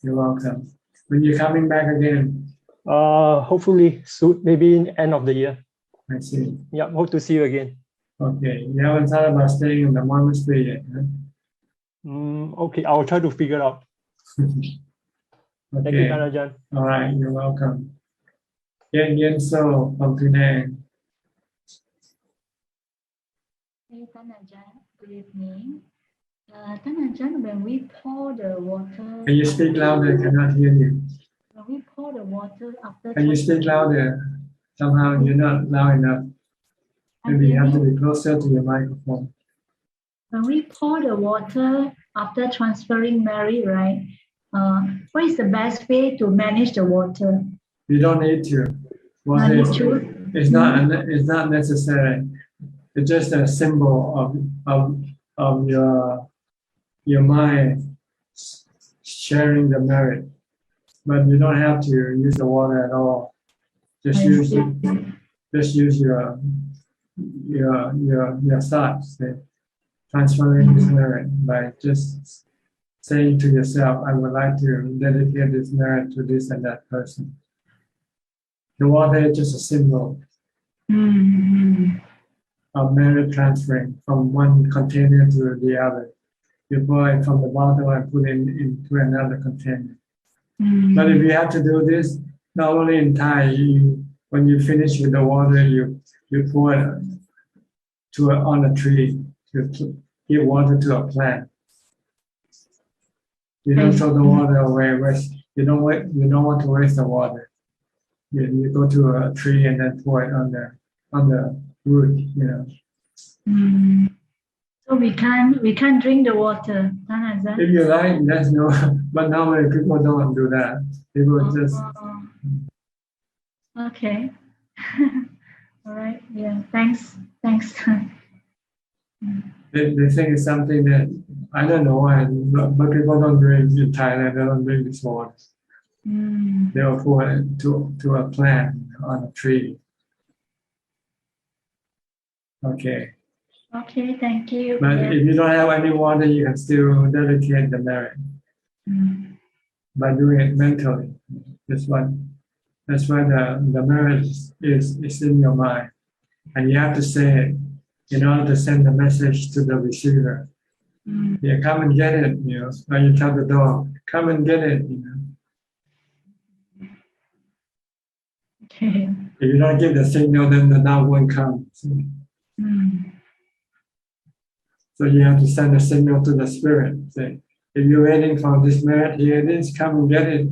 You're welcome. When you're coming back again? Hopefully soon, maybe in end of the year. I see. Yeah, hope to see you again. Okay. You haven't thought about staying in the monastery yet, huh? Okay, I'll try to figure it out. Okay. Thank you, Ajahn. All right, you're welcome. Yen So from Penang. Hey, Ajahn. Good evening. Ajahn, when we pour the water... Can you speak louder? I cannot hear you. When we pour the water after... Can you speak louder? Somehow you're not loud enough. Maybe you have to be closer to your microphone. When we pour the water after transferring merit, right? What is the best way to manage the water? You don't need to. Water is not necessary. It's just a symbol of your mind sharing the merit. But you don't have to use the water at all. Just use your thoughts. Transferring this merit by just saying to yourself, I would like to dedicate this merit to this and that person. The water is just a symbol of merit transferring from one container to the other. You pour it from the bottle and put it into another container. But if you have to do this, not only in Thai, when you finish with the water, you pour it on a tree to give water to a plant. You don't throw the water away. You don't want to waste the water. You go to a tree and then pour it on the root. So we can't drink the water. If you like, that's no. But normally people don't do that. People just. Okay. All right. Yeah. Thanks. They think it's something that I don't know why, but people don't drink in Thailand. They don't drink this water. They will pour it to a plant on a tree. Okay. Okay, thank you. But if you don't have any water, you can still dedicate the merit by doing it mentally. That's why the merit is in your mind, and you have to say it in order to send the message to the receiver. Yeah, come and get it. When you tell the dog, come and get it. Okay. If you don't give the signal, then the dog won't come. So you have to send a signal to the spirit. Say, if you're waiting for this merit, here it is, come and get it.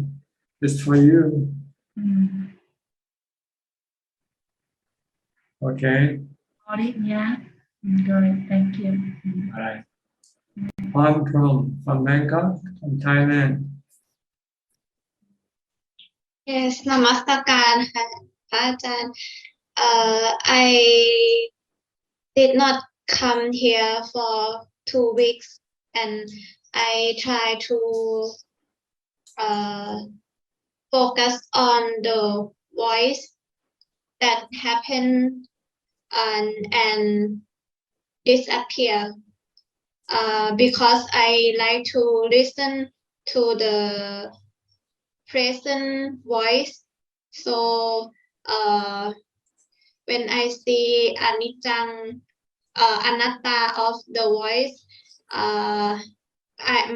It's for you. Okay? Got it, yeah. Good, thank you. All right. From Bangkok, from Thailand. Yes, นมัสการค่ะพระอาจารย์ I did not come here for 2 weeks and I try to focus on the voice that happen and disappear because I like to listen to the present voice. So when I see anicang anatta of the voice,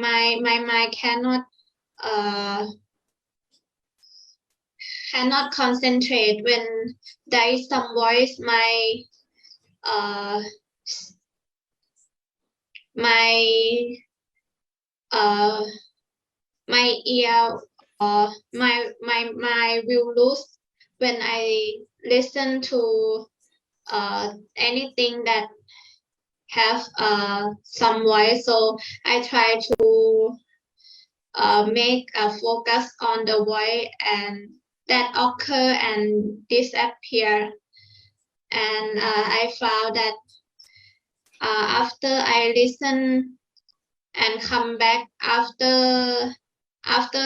my mind cannot concentrate when there is some voice my ear my will lose when I listen to anything that have some voice. So I try to make a focus on the voice and that occur and disappear. And I found that after I listen and come back after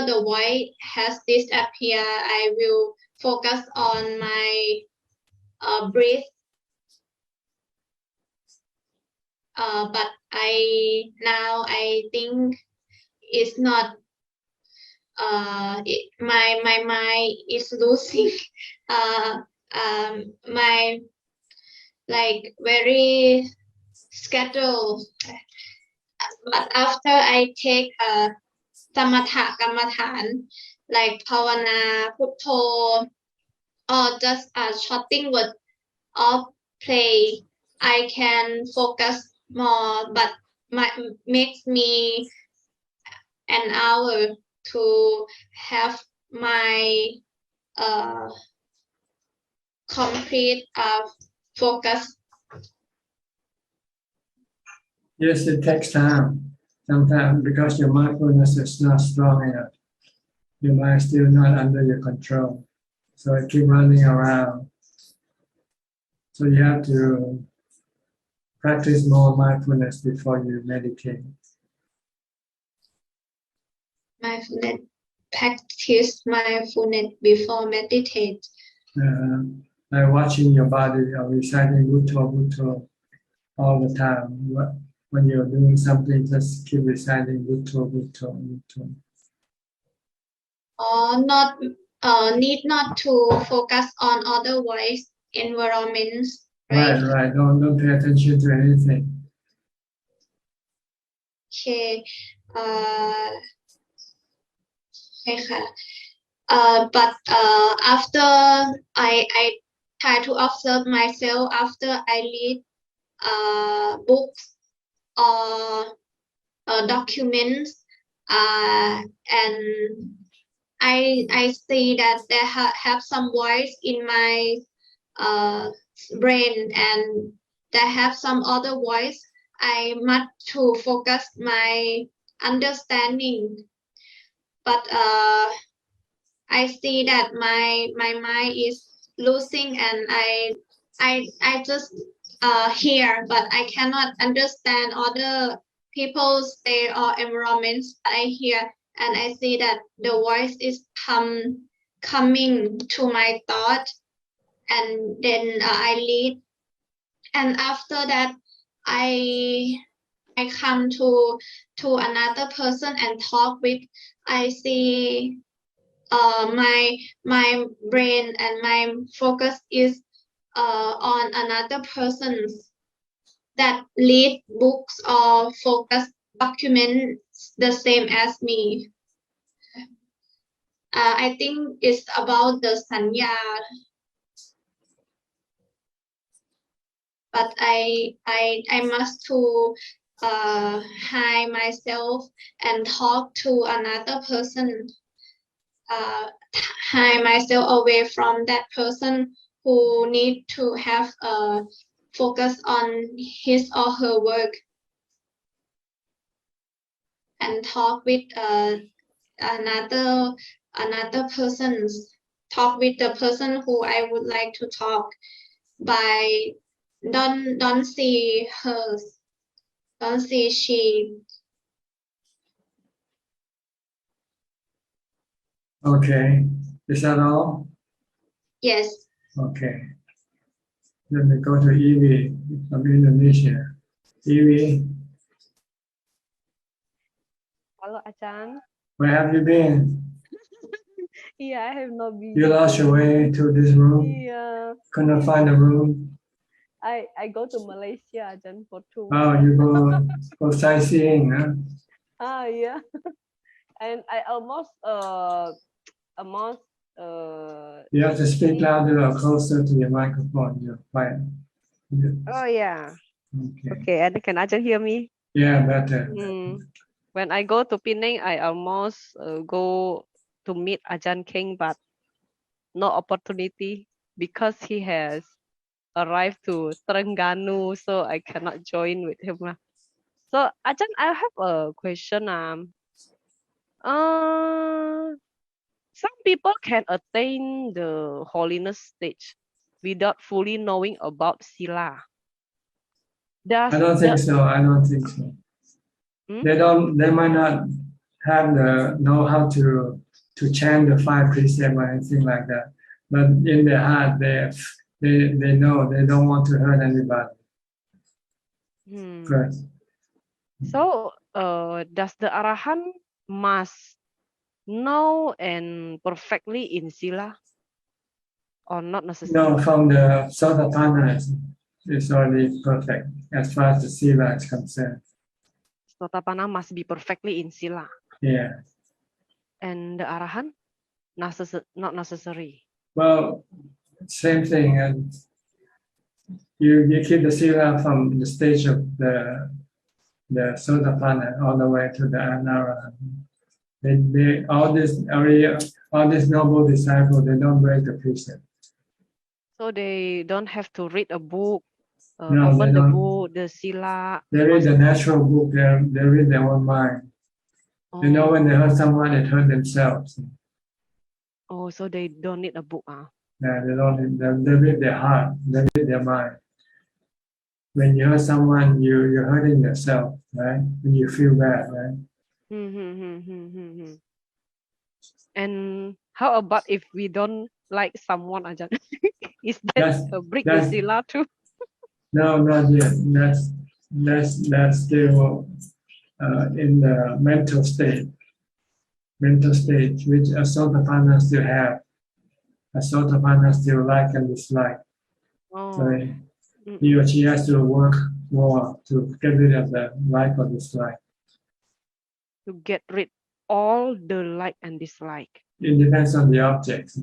the voice has disappeared, I will focus on my breath. But I think it's not my mind is losing my like very schedule. But after I take a samatha kamathan like pavana putto or just a shouting word of play, I can focus more, but makes me an hour to have my complete focus. Yes, it takes time. Sometimes because your mindfulness is not strong enough, your mind is still not under your control. So it keeps running around. So you have to practice more mindfulness before you meditate. Mindfulness, practice mindfulness before meditate. Like watching your body or reciting Bhutto Bhutto all the time. When you're doing something, just keep reciting Bhutto Bhutto Bhutto. Or not need not to focus on other voice environments. Right. Don't pay attention to anything. Okay. But after I try to observe myself after I read books or documents, and I see that there have some voice in my brain and there have some other voice. I must to focus my understanding, but I see that my mind is losing and I just hear, but I cannot understand other people's their or environments. I hear and I see that the voice is coming to my thought, and then I read, and after that I come to another person and talk with. I see my brain and my focus is on another person's that read books or focus documents the same as me. I think it's about the sanya, but I must to hide myself and talk to another person. Hide myself away from that person who need to have focus on his or her work and talk with another persons. talk with the person who I would like to talk by don't see her, don't see she. Okay. Is that all? Yes. Okay. Then we go to Evie from Indonesia. Evie, Hello, Ajahn. where have you been? Yeah, I have not been. You lost your way to this room? Yeah. Couldn't find a room? I go to Malaysia, Ajahn, for 2 Oh, weeks. you go sightseeing, huh? Yeah. And I almost You have to speak louder or closer to your microphone. You're quiet. oh yeah. Okay. Okay, and can Ajahn hear me? Yeah, better. When I go to Penang, I almost go to meet Ajahn King, but no opportunity because he has arrived to Terengganu, so I cannot join with him. So Ajahn, I have a question. Some people can attain the holiness stage without fully knowing about Sila. I don't think so. I don't think so. They might not have the know how to chant the 5 precepts or anything like that. But in their heart, they know they don't want to hurt anybody. Good. So, does the Arahant must know and perfectly in Sila, or not necessarily? No, from the Sotapanna, it's already perfect as far as the Sila is concerned. Sotapanna must be perfectly in Sila. Yeah. And the Arahant, not necessary. Well, same thing. And you keep the Sila from the stage of the Sotapanna all the way to the Anarahant. They all these noble disciples, they don't break the precept. So they don't have to read a book, No, open they the don't. book, the Sila. They read the natural book. They read their own mind. You know, when they hurt someone, it hurt themselves. Oh, so they don't need a book. Yeah, they don't. They read their heart. They read their mind. When you hurt someone, you're hurting yourself, right? When you feel bad, right? And how about if we don't like someone, Ajahn? Is that a break the Sila too? No, not yet. That's still in the mental state. Mental state, which a Sotapanna still have. A Sotapanna still like and dislike. So he or she has to work more to get rid of the like or dislike. To get rid all the like and dislike. It depends on the object.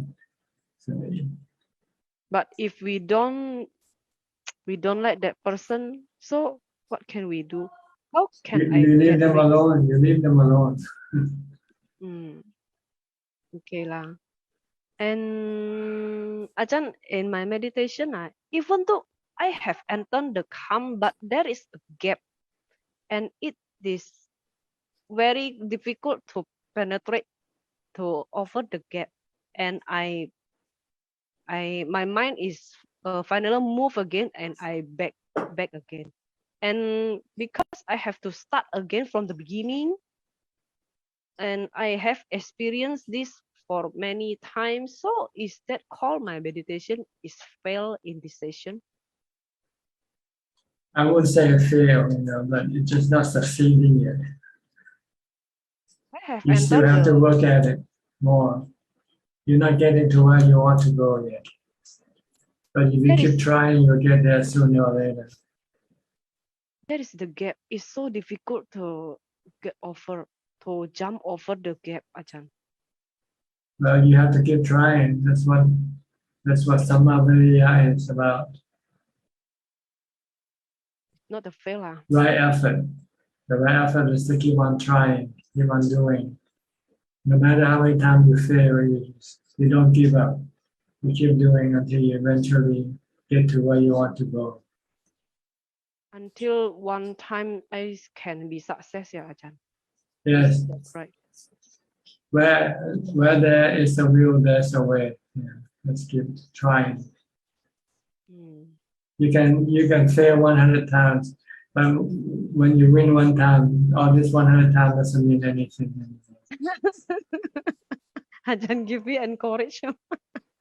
But if we don't like that person, so what can we do? How can you leave them alone. You leave them alone. Okay lah. And Ajahn, in my meditation, even though I have entered the calm, but there is a gap, and it is very difficult to penetrate to over the gap, and my mind is finally move again, and I back again, and because I have to start again from the beginning, and I have experienced this for many times. So is that called my meditation is fail in this session? I wouldn't say a fail, but it's just not succeeding yet. You still have to work at it more. You're not getting to where you want to go yet. But if you keep trying, you'll get there sooner or later. That is the gap. It's so difficult to get over, to jump over the gap, Ajahn. Well, you have to keep trying. That's what Dhamma is about. Not the failure. Right effort. The right effort is to keep on trying, keep on doing. No matter how many times you fail, you don't give up. You keep doing until you eventually get to where you want to go. Until one time I can be success, yeah, Ajahn. Yes. That's right. Where there is a will, there's a way. Yeah, let's keep trying. Mm. You can fail 100 times, but when you win one time, all this 100 times doesn't mean anything anymore. Ajahn give me encouragement.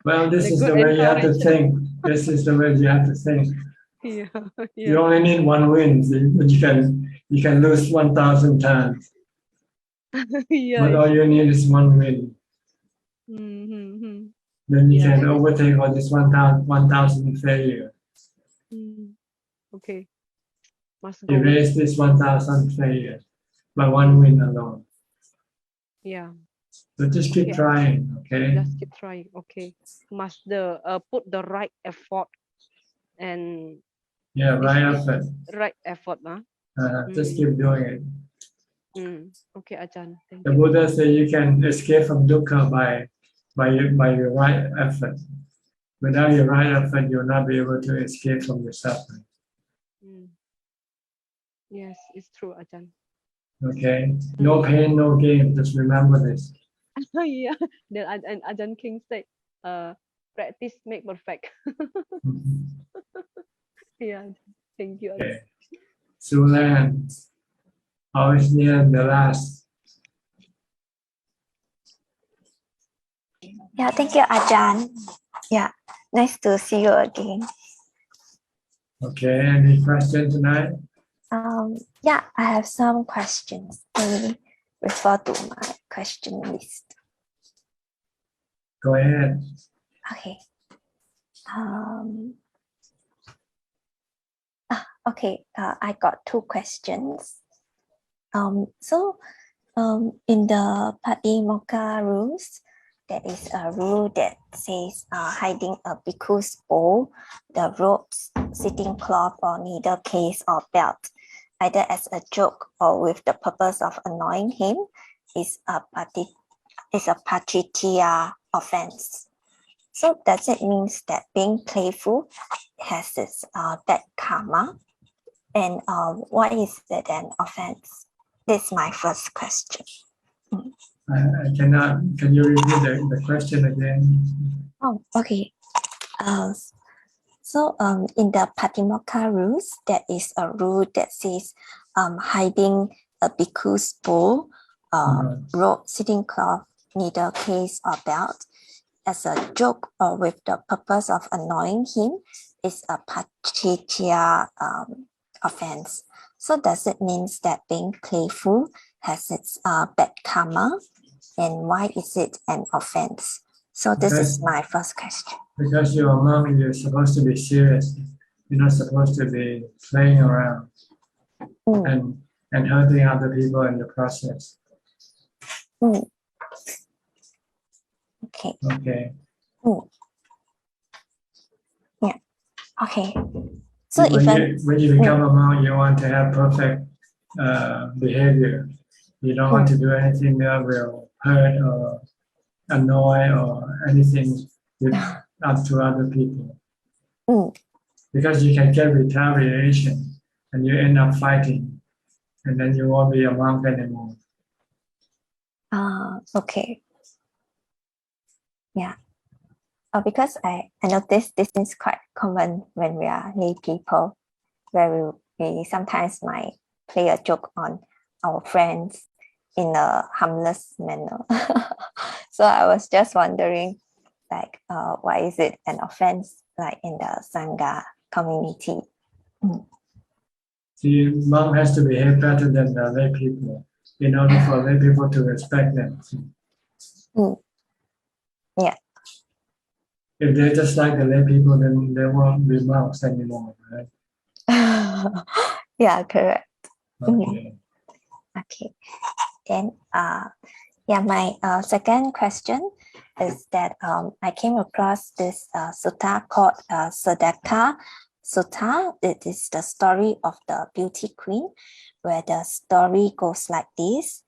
Well, this The is good the way you have to encouragement. think. This is the way you have to think. Yeah, You yeah. only need one win, but you can lose 1,000 times. Yeah, But all it's you true. need is one win. Mm-hmm. Then you Yeah, can that is. overtake all this 1,000 failure. Mm. Okay, must go. Erase this 1,000 failure by one win alone. Yeah. So just keep Okay, trying, okay? just keep trying. Okay, must put the right effort and Yeah, right this effort. right effort, huh? Just keep doing it. Okay, Ajahn, thank The you. Buddha said you can escape from dukkha by your right effort. Without your right effort, you'll not be able to escape from your suffering. Yes, it's true, Ajahn. Okay? No pain, no gain. Just remember this. Yeah, then Ajahn King said, practice make perfect. Yeah, thank you. Okay. Sulan, always near the last. Yeah, thank you, Ajahn. Yeah, nice to see you again. Okay, any question tonight? Yeah, I have some questions. Let me refer to my question list. Go ahead. Okay. I got two questions. In the Patimokkha rules, there is a rule that says hiding a bhikkhu's bowl, the robes, sitting cloth, or needle case or belt, either as a joke or with the purpose of annoying him, is a pachitya offense. So does it mean that being playful has this bad karma? And what is it an offense? This is my first question. I cannot. Can you repeat the question again? Oh, okay. In the Patimokkha rules, there is a rule that says hiding a bhikkhu's bowl, robe, sitting cloth, needle case, or belt as a joke or with the purpose of annoying him is a pachitya offense. So does it mean that being playful has its bad karma? And why is it an offense? So this is my first question. Because you're a monk, you're supposed to be serious. You're not supposed to be playing around and hurting other people in the process. Okay. Okay. Yeah. Okay. So when you become a monk, you want to have perfect behavior. You don't want to do anything that will hurt or annoy or anything up to other people. Because you can get retaliation and you end up fighting and then you won't be a monk anymore. Okay. Yeah. Because I noticed this is quite common when we are lay people, where we sometimes might play a joke on our friends in a harmless manner. So I was just wondering, why is it an offense, like in the Sangha community? The monk has to behave better than the lay people in order for lay people to respect them. Yeah. If they're just like the lay people, then they won't be monks anymore, right? Yeah, correct. Okay. Okay. Then, my second question is that I came across this sutta called Sadaka Sutta. It is the story of the beauty queen, where the story goes like this: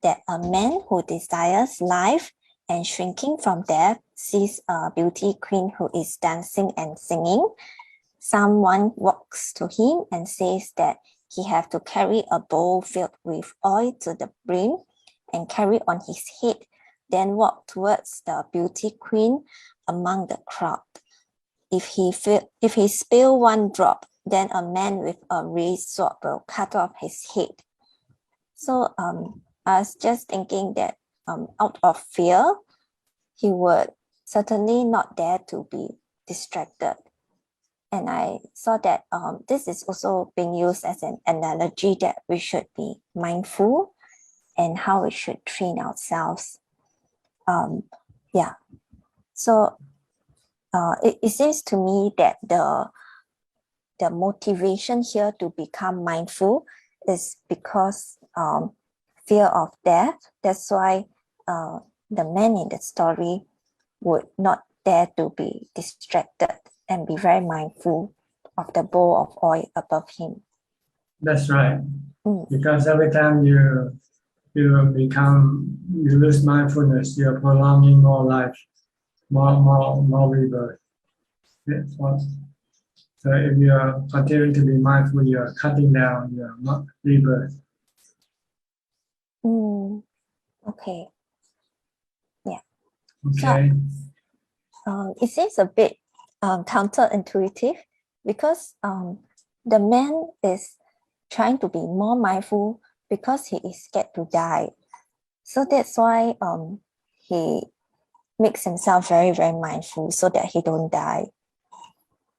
that a man who desires life and shrinking from death sees a beauty queen who is dancing and singing. Someone walks to him and says that he have to carry a bowl filled with oil to the brim and carry on his head, then walk towards the beauty queen among the crowd. If he spill one drop, then a man with a raised sword will cut off his head. So I was just thinking that out of fear, he would certainly not dare to be distracted. And I saw that this is also being used as an analogy that we should be mindful and how we should train ourselves. Yeah. So it seems to me that the motivation here to become mindful is because fear of death. That's why the man in the story would not dare to be distracted and be very mindful of the bowl of oil above him. That's right. Because every time you lose mindfulness, you're prolonging more life, more rebirth. That's what. So if you're continuing to be mindful, you're cutting down your rebirth. Okay. Yeah. Okay. So, it seems a bit counterintuitive because the man is trying to be more mindful because he is scared to die. So that's why he makes himself very, very mindful so that he don't die.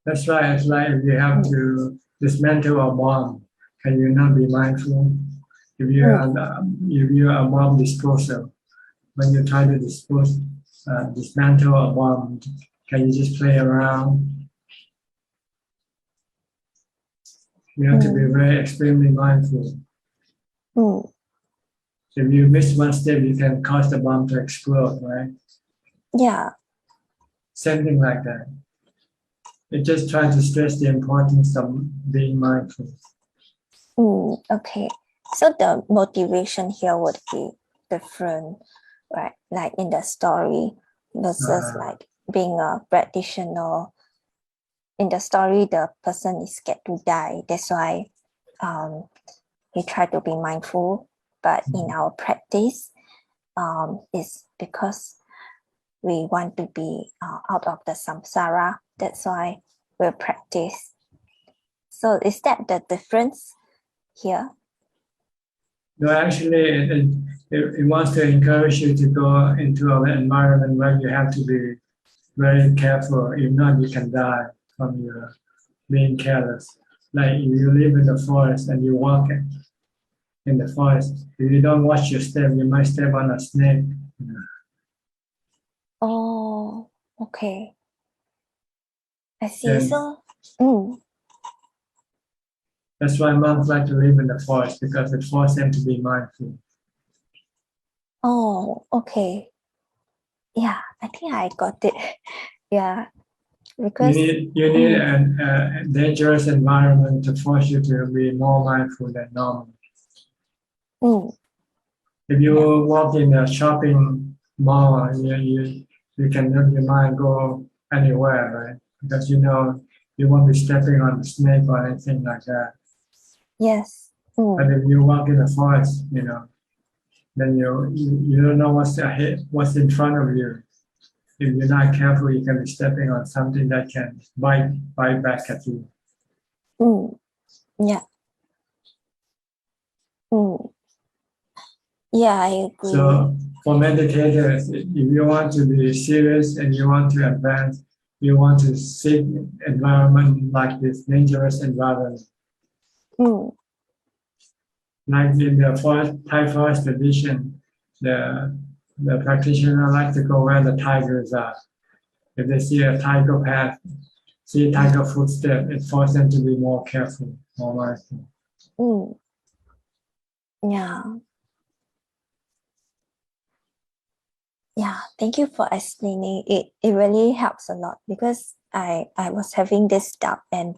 That's right. It's like if you have to dismantle a bomb, can you not be mindful? If you are a bomb disposer, when you try to dismantle a bomb, can you just play around? You have to be very extremely mindful. If you miss one step, you can cause the bomb to explode, right? Yeah. Something like that. It just tries to stress the importance of being mindful. Okay. So the motivation here would be different, right? Like in the story versus like being a practitioner. In the story, the person is scared to die. That's why we try to be mindful. But in our practice, it's because we want to be out of the samsara. That's why we practice. So is that the difference here? No, actually, it wants to encourage you to go into an environment where you have to be very careful. If not, you can die from your being careless. Like if you live in the forest and you walk in the forest, if you don't watch your step, you might step on a snake. Oh, okay. I see. And So, that's why monks like to live in the forest, because it forces them to be mindful. oh, okay. Yeah, I think I got it. Yeah, because You need a dangerous environment to force you to be more mindful than normal. If you walk in a shopping mall, you can let your mind go anywhere, right? Because you know you won't be stepping on a snake or anything like that. Yes. But if you walk in the forest, then you don't know what's ahead, what's in front of you. If you're not careful, you can be stepping on something that can bite back at you. Yeah. Yeah, I agree. So for meditators, if you want to be serious and you want to advance, you want to seek environment like this dangerous environment. Like in the Thai forest tradition, the practitioner like to go where the tigers are. If they see a tiger path, see a tiger footstep, it forces them to be more careful, more mindful. Yeah. Yeah, thank you for explaining it. It really helps a lot because I was having this doubt and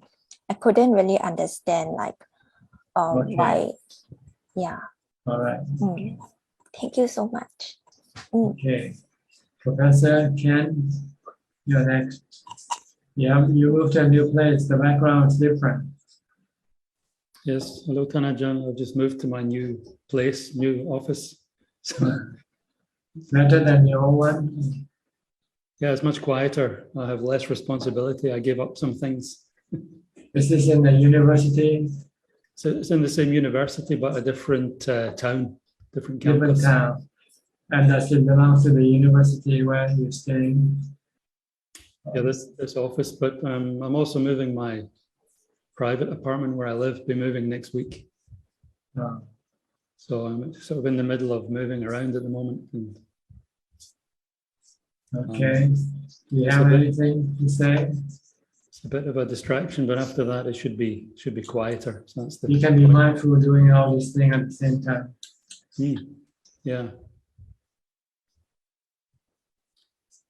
I couldn't really understand why. Yeah. All right. Thank you so much. Okay. Professor Ken, you're next. Yeah, you moved to a new place. The background is different. Yes. Hello, Tanajan. I've just moved to my new place, new office. So, better than your old one? Yeah, it's much quieter. I have less responsibility. I gave up some things. Is this in the university? So it's in the same university, but a different town, different Different campus. town. And does it belong to the university where you're staying? Yeah, this office, but I'm also moving my private apartment where I live, be moving next week. Oh. So I'm sort of in the middle of moving around at the moment. And, okay. Do you have anything to say? It's a bit of a distraction, but after that it should be quieter. So that's the You can be mindful doing all these things at the same time. Yeah.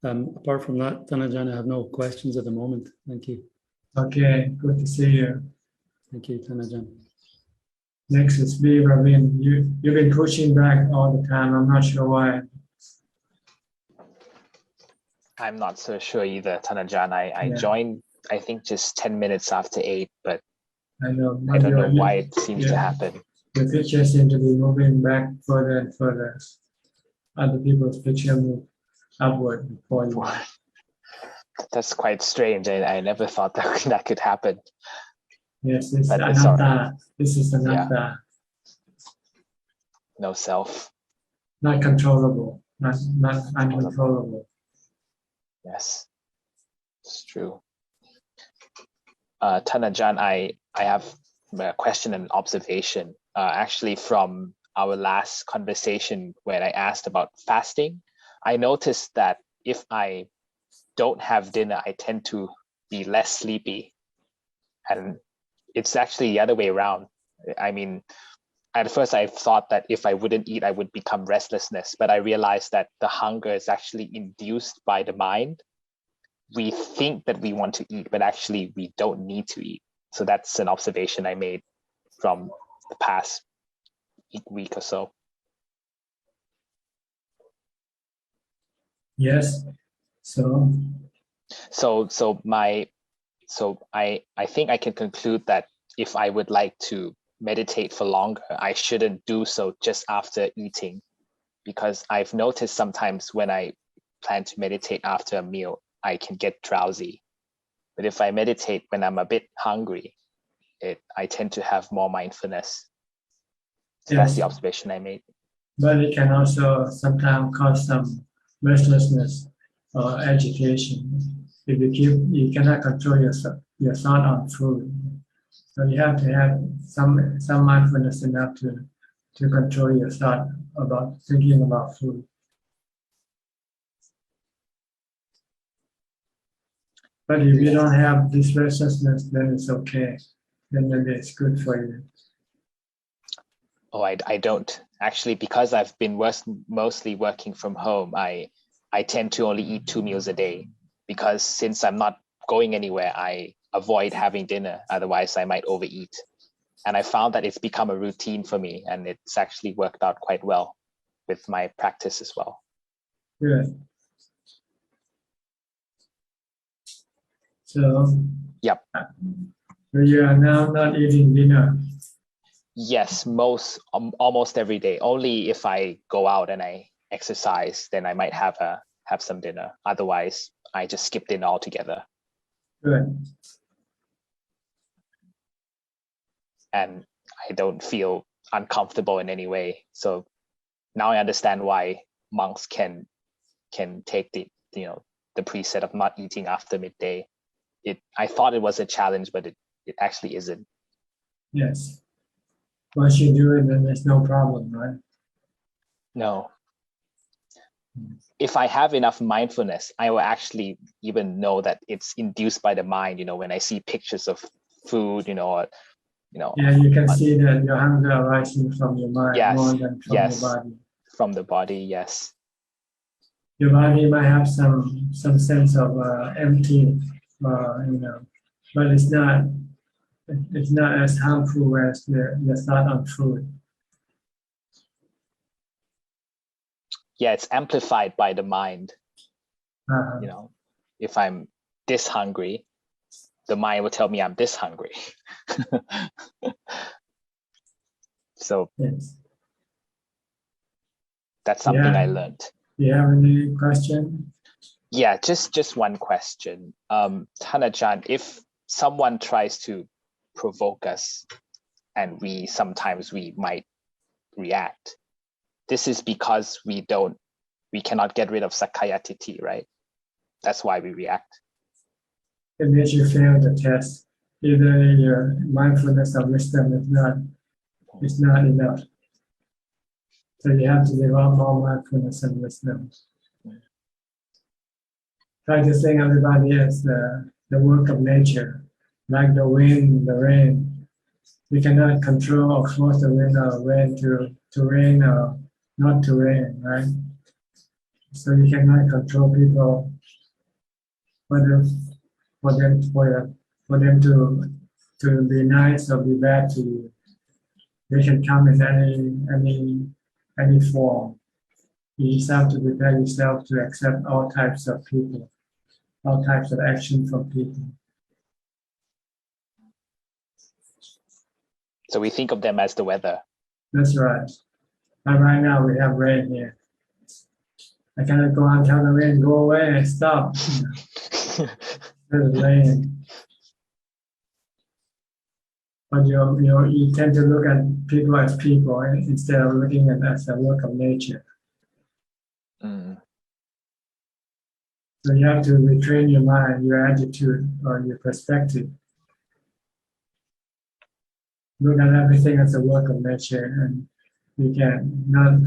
Apart from that, Thanajan, I have no questions at the moment. Thank you. Okay, good to see you. Thank you, Thanajan. Next is B. Ravin. You've been pushing back all the time. I'm not sure why. I'm not so sure either, Thanajan. I joined, I think, just 10 minutes after 8, but I know. I don't know why it seems to happen. The pictures seem to be moving back further and further. Other people's picture move upward for you. That's quite strange. I never thought that could happen. Yes, it's But anatta. This is anatta. Yeah. No self. Not controllable. Not uncontrollable. Yes, it's true. Thanajan, I have a question and observation. Actually, from our last conversation where I asked about fasting, I noticed that if I don't have dinner, I tend to be less sleepy. And it's actually the other way around. I mean, at first I thought that if I wouldn't eat, I would become restlessness, but I realized that the hunger is actually induced by the mind. We think that we want to eat, but actually we don't need to eat. So that's an observation I made from the past week or so. Yes. So I think I can conclude that if I would like to meditate for longer, I shouldn't do so just after eating, because I've noticed sometimes when I plan to meditate after a meal, I can get drowsy. But if I meditate when I'm a bit hungry, I tend to have more mindfulness. So that's the observation I made. But it can also sometimes cause some restlessness or agitation. If you cannot control your thought on food. So you have to have some mindfulness enough to control your thought about thinking about food. But if you don't have this restlessness, then it's okay. Then maybe it's good for you. Oh, I don't. Actually, because I've been mostly working from home, I tend to only eat 2 meals a day, because since I'm not going anywhere, I avoid having dinner. Otherwise, I might overeat. And I found that it's become a routine for me, and it's actually worked out quite well with my practice as well. Good. So, yep. You are now not eating dinner. Yes, almost every day. Only if I go out and I exercise, then I might have some dinner. Otherwise, I just skip dinner altogether. Good. And I don't feel uncomfortable in any way. So now I understand why monks can take the preset of not eating after midday. I thought it was a challenge, but it actually isn't. Yes. Once you do it, then there's no problem, right? No. If I have enough mindfulness, I will actually even know that it's induced by the mind. When I see pictures of food, Yeah, you can see that your hunger arising from your mind more than from your body. From the body, yes. Your body might have some sense of empty, but it's not. It's not as harmful as the thought on food. Yeah, it's amplified by the mind. If I'm this hungry, the mind will tell me I'm this hungry. So that's something I learned. Do you have any question? Yeah, just one question. Ajahn, if someone tries to provoke us and sometimes we might react, this is because we cannot get rid of Sakayatiti, right? That's why we react. It makes you fail the test. Either your mindfulness or wisdom is not enough. So you have to develop more mindfulness and wisdom. Try to think everybody as the work of nature, like the wind, the rain. We cannot control or force the wind or rain to rain or not to rain, right? So you cannot control people for them to be nice or be bad to you. They can come in any form. You just have to prepare yourself to accept all types of people, all types of action from people. So we think of them as the weather. That's right. And right now we have rain here. I cannot go out and tell the rain, go away and stop. There's rain. But you tend to look at people as people instead of looking at as a work of nature. So you have to retrain your mind, your attitude, or your perspective. Look at everything as a work of nature, and you can not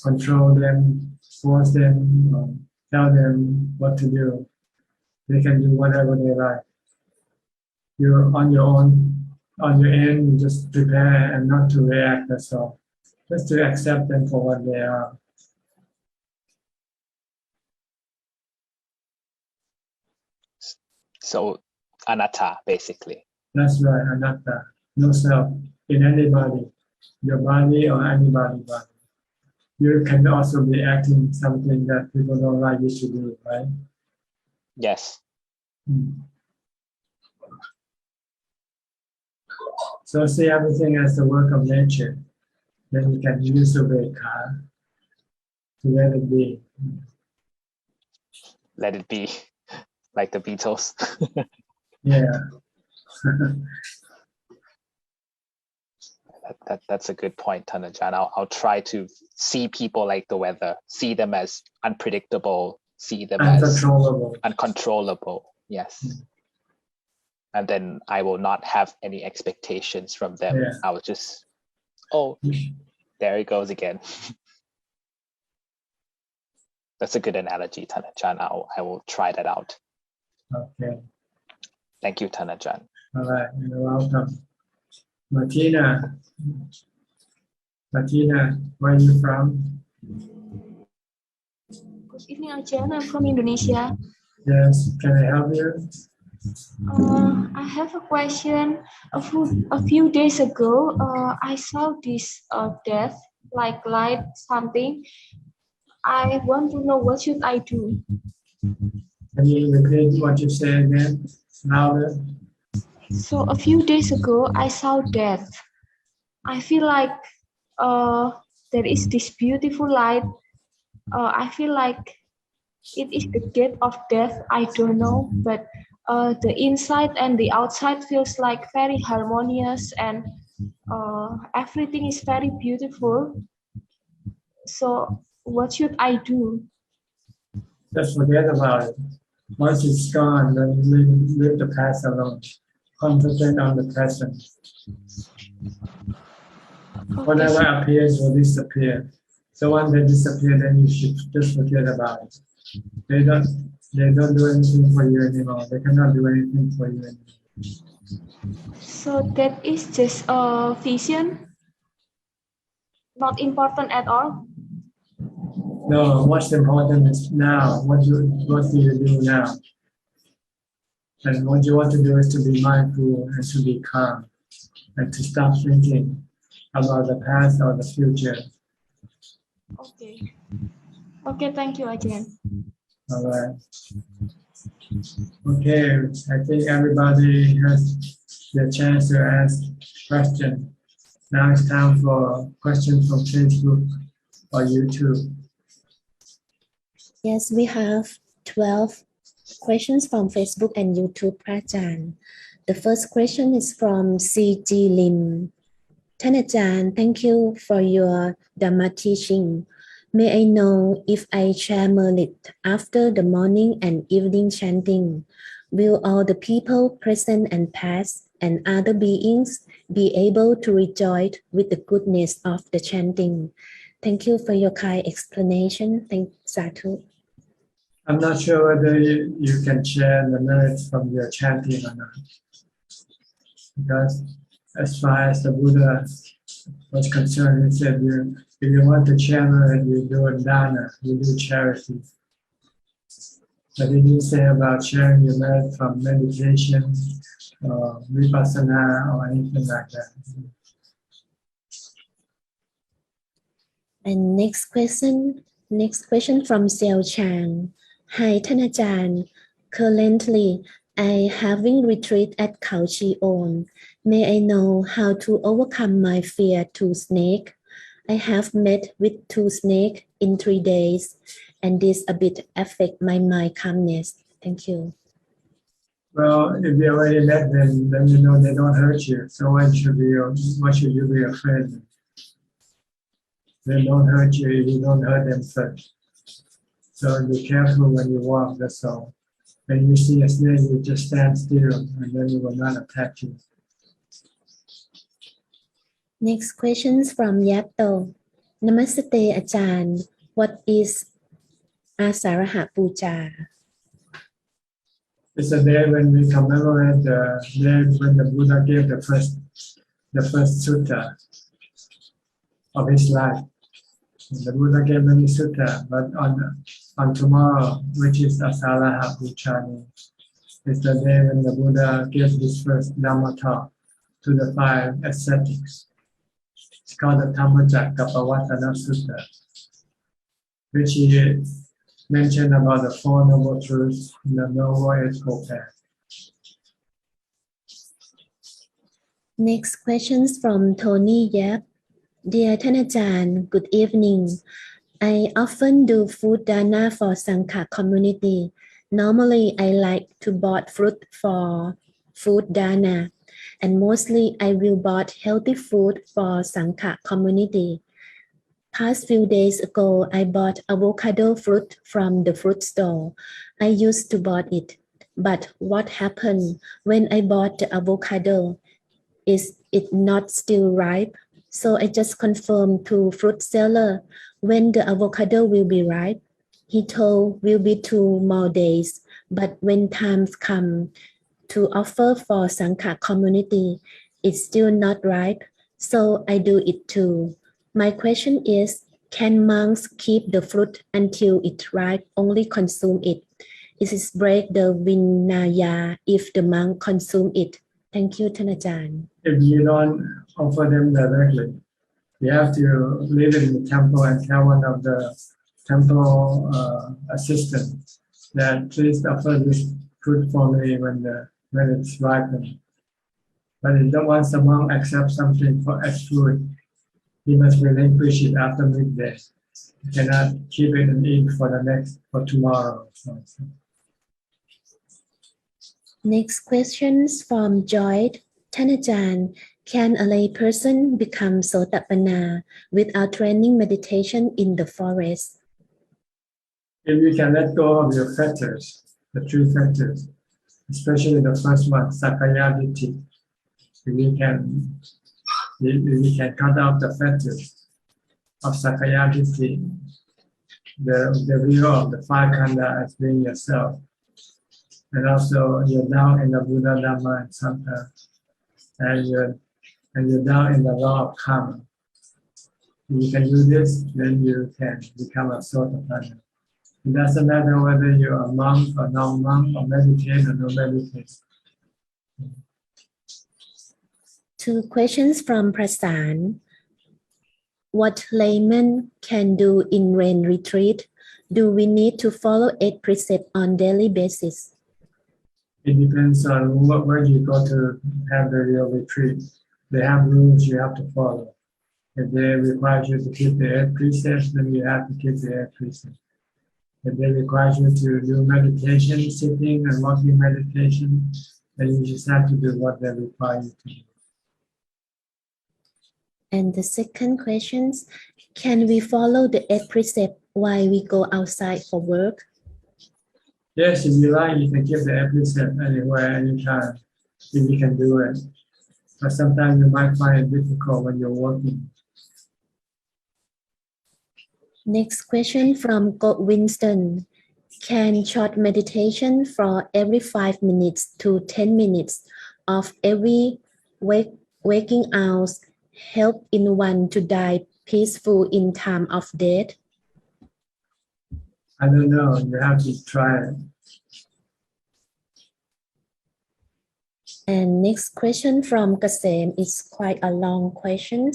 control them, force them, or tell them what to do. They can do whatever they like. You're on your own, on your end, you just prepare and not to react, that's all. Just to accept them for what they are. So anatta, basically. That's right, anatta. No self in anybody, your body or anybody's body. You can also be acting something that people don't like you to do, right? Yes. So see everything as the work of nature. Then you can use the veka to let it be. Let it be, like the Beatles. Yeah. That's a good point, Ajahn. I'll try to see people like the weather, see them as unpredictable, see them as uncontrollable. Yes. And then I will not have any expectations from them. Yeah. I will just, there it goes again. That's a good analogy, Ajahn. I will try that out. Okay. Thank you, Ajahn. All right, you're welcome. Martina, where are you from? Good evening, Ajahn. I'm from Indonesia. Yes, can I help you? I have a question. A few days ago, I saw this death, like light something. I want to know what should I do. Can you repeat what you say again? Louder. So a few days ago, I saw death. I feel like there is this beautiful light. I feel like it is the gate of death. I don't know, but the inside and the outside feels like very harmonious, and everything is very beautiful. So what should I do? Just forget about it. Once it's gone, then leave the past alone. Concentrate on the present. Whatever appears will disappear. So once they disappear, then you should just forget about it. They don't do anything for you anymore. They cannot do anything for you anymore. So that is just a vision? Not important at all? No, what's important is now. What do you do now? And what you want to do is to be mindful and to be calm and to stop thinking about the past or the future. Okay. Okay, thank you, Ajahn. All right. Okay, I think everybody has the chance to ask questions. Now it's time for questions from Facebook or YouTube. Yes, we have 12 questions from Facebook and YouTube, Ajahn. The first question is from C.G. Lim. Ajahn, thank you for your Dhamma teaching. May I know if I share merit after the morning and evening chanting, will all the people present and past and other beings be able to rejoice with the goodness of the chanting? Thank you for your kind explanation. Thank Sadhu. I'm not sure whether you can share the merits from your chanting or not. Because as far as the Buddha was concerned, he said, if you want to share merit, you do dana, you do charity. But he didn't say about sharing your merit from meditation or vipassana or anything like that. And next question from Xiao Chang. Hi, Ajahn. Currently, I having retreat at Khao Chi On. May I know how to overcome my fear to snake? I have met with 2 snakes in 3 days, and this a bit affect my mind calmness. Thank you. Well, if you already met them, then you know they don't hurt you. So why should you be afraid? They don't hurt you if you don't hurt them first. So be careful when you walk, that's all. When you see a snake, you just stand still and then it will not attack you. Next questions from Yato. Namaste Ajahn. What is Asaraha Puja? It's a day when we commemorate the day when the Buddha gave the first sutta of his life. The Buddha gave many sutta, but on tomorrow, which is Asaraha Puja, is the day when the Buddha gave his first Dhamma talk to the 5 ascetics. It's called the Dhamma Sutta, which he mentioned about the 4 noble truths in the Noble Eightfold Path. Next questions from Tony Yap. Dear Ajahn, good evening. I often do food dana for Sangha community. Normally, I like to buy fruit for food dana, and mostly I will buy healthy food for Sangha community. Past few days ago, I bought avocado fruit from the fruit store. I used to buy it, but what happened when I bought the avocado? Is it not still ripe? So I just confirmed to fruit seller when the avocado will be ripe. He told will be 2 more days, but when times come to offer for Sangha community, it's still not ripe, so I do it too. My question is, can monks keep the fruit until it's ripe, only consume it? Is it break the Vinaya if the monk consume it? Thank you, Ajahn. If you don't offer them directly, you have to live in the temple and tell one of the temple assistants that please offer this fruit for me when it's ripened. But if once the monk accepts something as food, he must relinquish it after midday. You cannot keep it and eat for tomorrow. Next questions from Joy. Ajahn, can a lay person become Sotapanna without training meditation in the forest? If you can let go of your fetters, the 3 fetters, especially the first one, Sakaya Ditti, if you can cut out the fetters of Sakaya Ditti, the view of the 5 khanda as being yourself, and also you're down in the Buddha, Dhamma, and Sangha, and you're down in the law of karma. If you can do this, then you can become a Sotapanna. It doesn't matter whether you're a monk or non-monk, or meditate or no meditate. 2 questions from Prasan. What laymen can do in rain retreat? Do we need to follow 8 precepts on daily basis? It depends on where you go to have the real retreat. They have rules you have to follow. If they require you to keep the 8 precepts, then you have to keep the 8 precepts. If they require you to do meditation, sitting and walking meditation, then you just have to do what they require you to do. And the second question, can we follow the 8 precepts while we go outside for work? Yes, if you like, you can keep the episode anywhere, anytime, if you can do it. But sometimes you might find it difficult when you're working. Next question from God Winston. Can short meditation for every 5 minutes to 10 minutes of every waking hours help in one to die peaceful in time of death? I don't know, you have to try it. And next question from Kasem is quite a long question.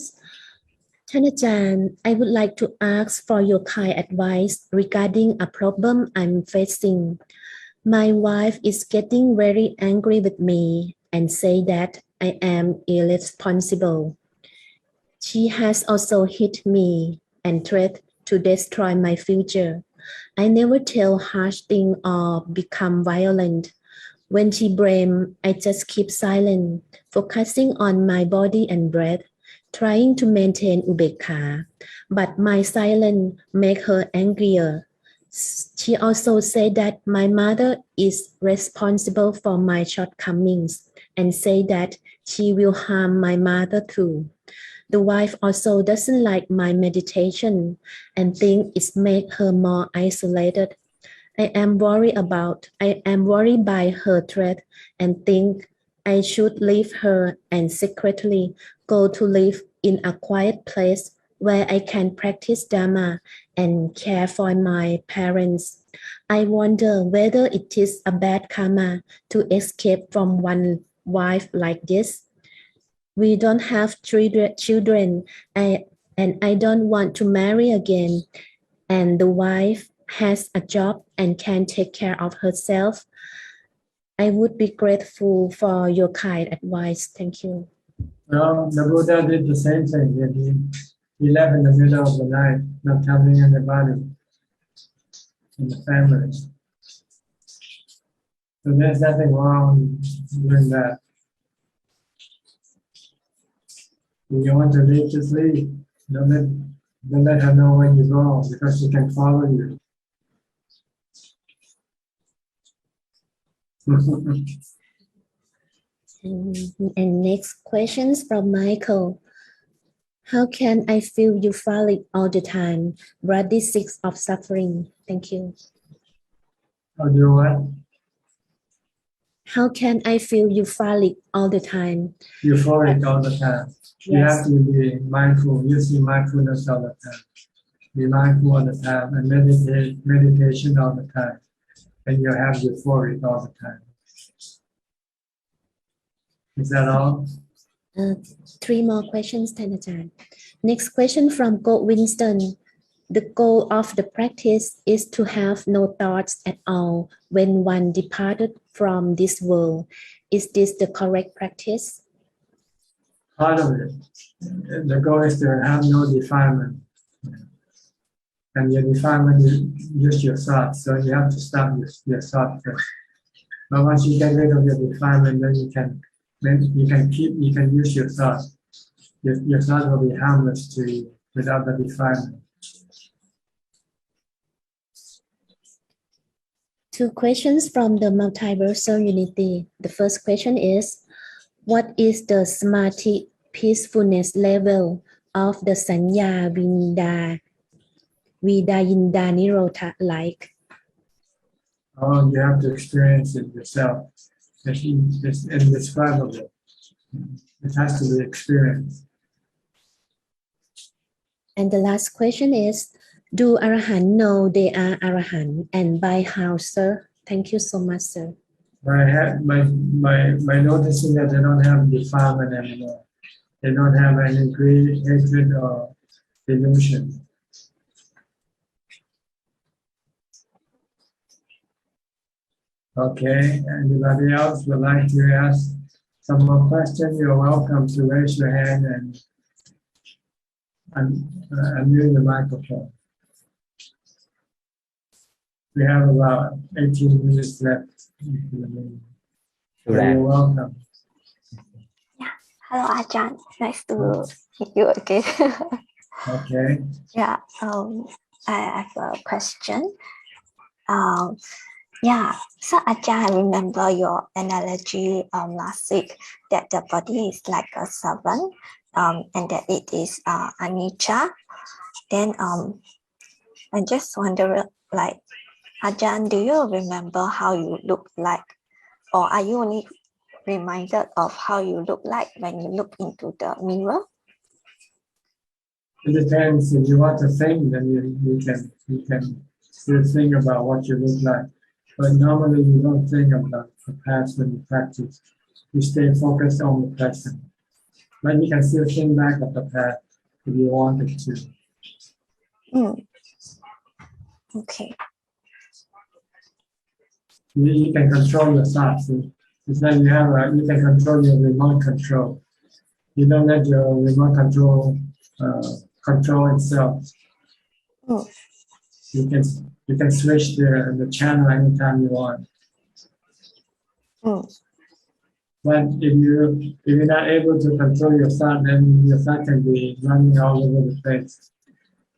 ท่านอาจารย์, I would like to ask for your kind advice regarding a problem I'm facing. My wife is getting very angry with me and say that I am irresponsible. She has also hit me and threatened to destroy my future. I never tell harsh things or become violent. When she blames, I just keep silent, focusing on my body and breath, trying to maintain ubekha. But my silence makes her angrier. She also said that my mother is responsible for my shortcomings and say that she will harm my mother too. The wife also doesn't like my meditation and thinks it makes her more isolated. I am worried by her threat and think I should leave her and secretly go to live in a quiet place where I can practice Dhamma and care for my parents. I wonder whether it is a bad karma to escape from one wife like this. We don't have children and I don't want to marry again. And the wife has a job and can take care of herself. I would be grateful for your kind advice. Thank you. Well, the Buddha did the same thing. He left in the middle of the night, not telling anybody in the family. So there's nothing wrong doing that. If you want to leave, just leave. Don't let her know when you go because she can follow you. And next questions from Michael. How can I feel euphoric all the time? Body sick of suffering. Thank you. How do what? How can I feel euphoric all the time? Euphoric all the time. Yes. You have to be mindful, using mindfulness all the time. Be mindful all the time and meditation all the time. And you have euphoric all the time. Is that all? 3 more questions, Tanajan. Next question from God Winston. The goal of the practice is to have no thoughts at all when one departed from this world. Is this the correct practice? Part of it. The goal is to have no defilement. And your defilement is just your thoughts. So you have to stop your thought first. But once you get rid of your defilement, then you can use your thought. Your thought will be harmless to you without the defilement. 2 questions from the multiversal unity. The first question is, what is the samadhi peacefulness level of the sanya vidayinda nirodha like? Oh, you have to experience it yourself. It's indescribable. It has to be experienced. And the last question is, do Arahant know they are Arahant and by how, sir? Thank you so much, sir. By noticing that they don't have defilement anymore. They don't have any greed, hatred, or delusion. Okay, anybody else would like to ask some more questions? You're welcome to raise your hand and unmute the microphone. We have about 18 minutes left. So you're welcome. Hello, Ajahn. Nice to meet you again. Okay. Yeah. I have a question. Yeah. So Ajahn, I remember your analogy last week that the body is like a servant, and that it is anicca. Then I just wonder, like, Ajahn, do you remember how you look like, or are you only reminded of how you look like when you look into the mirror? It depends. If you want to think, then you can still think about what you look like. But normally you don't think about the past when you practice. You stay focused on the present. But you can still think back of the past if you wanted to. Okay. You can control your thoughts. It's like you can control your remote control. You don't let your remote control control itself. You can switch the channel anytime you want. But if you're not able to control your thought, then your thought can be running all over the place.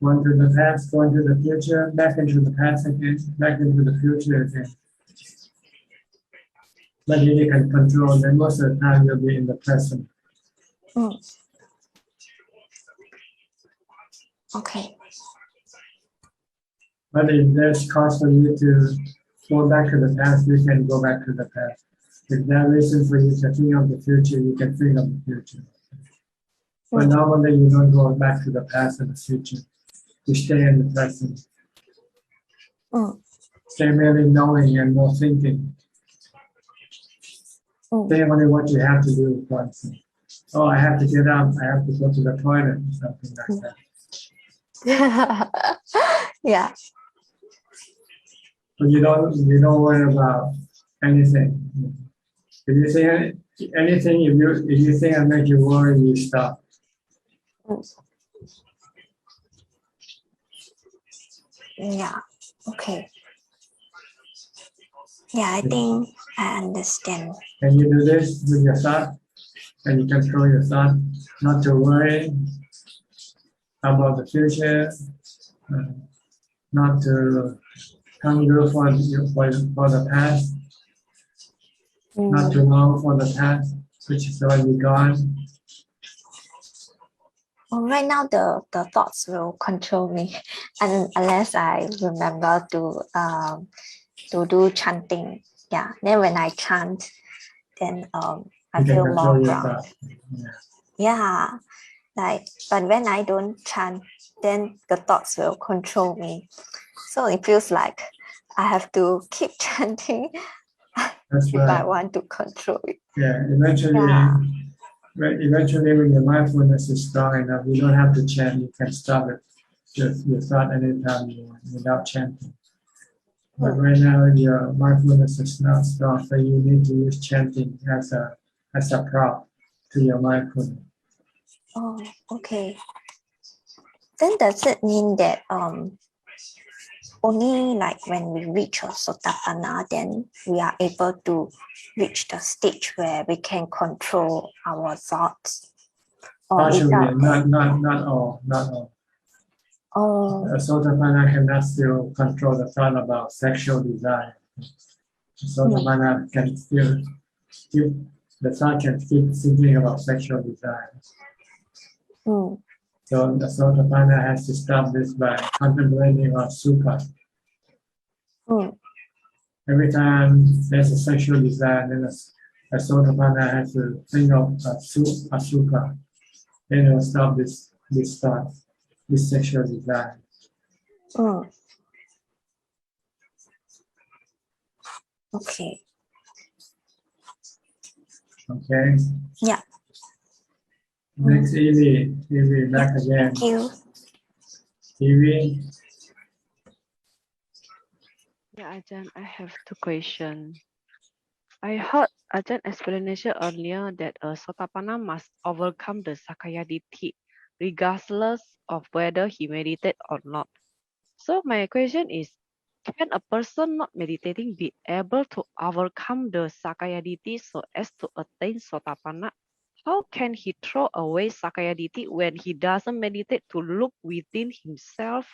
Going to the past, going to the future, back into the past again, back into the future again. But if you can control, then most of the time you'll be in the present. Okay. But if there's cause for you to go back to the past, you can go back to the past. If there's reason for you to think of the future, you can think of the future. But normally you don't go back to the past and the future. You stay in the present. Stay merely knowing and no thinking. Say only what you have to do once. Oh, I have to get up. I have to go to the toilet, something like that. Yeah. But you don't worry about anything. If you think anything, if you think I make you worry, you stop. Yeah. Okay. Yeah, I think I understand. Can you do this with your thought? Can you control your thought not to worry about the future, not to hunger for the past, not to long for the past, which is already gone? Well, right now the thoughts will control me, and unless I remember to do chanting. Yeah. Then when I chant, then I feel more grounded. Yeah. Like, but when I don't chant, then the thoughts will control me. So it feels like I have to keep chanting if I want to control it. Yeah. Eventually, when your mindfulness is strong enough, you don't have to chant. You can stop it. Just your thought anytime you want without chanting. But right now your mindfulness is not strong, so you need to use chanting as a prop to your mindfulness. Oh, okay. Then does it mean that only like when we reach a Sotapanna, then we are able to reach the stage where we can control our thoughts? Partially, not all. Oh. A Sotapanna cannot still control the thought about sexual desire. Sotapanna can still the thought can keep thinking about sexual desire. So the Sotapanna has to stop this by contemplating on sukha. Every time there's a sexual desire, then a Sotapanna has to think of a sukha. Then it will stop this thought, this sexual desire. Okay. Okay. Yeah. Next, Evie, back again. Thank you. Evie. Yeah, Ajahn, I have two questions. I heard Ajahn explanation earlier that a Sotapanna must overcome the Sakaya Ditti, regardless of whether he meditate or not. So my question is, can a person not meditating be able to overcome the Sakaya Ditti so as to attain Sotapanna? How can he throw away Sakaya Ditti when he doesn't meditate to look within himself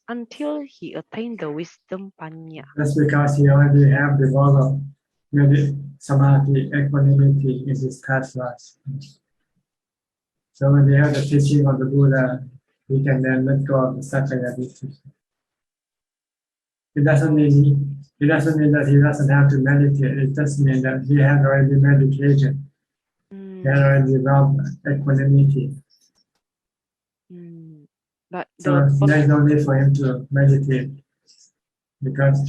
until he attained the wisdom Panya? That's because he already have developed samadhi, equanimity in his past lives. So when he have the teaching of the Buddha, he can then let go of the Sakaya Ditti. It doesn't mean that he doesn't have to meditate. It just means that he has already meditated. He has already developed equanimity. But So there's no need for him to meditate because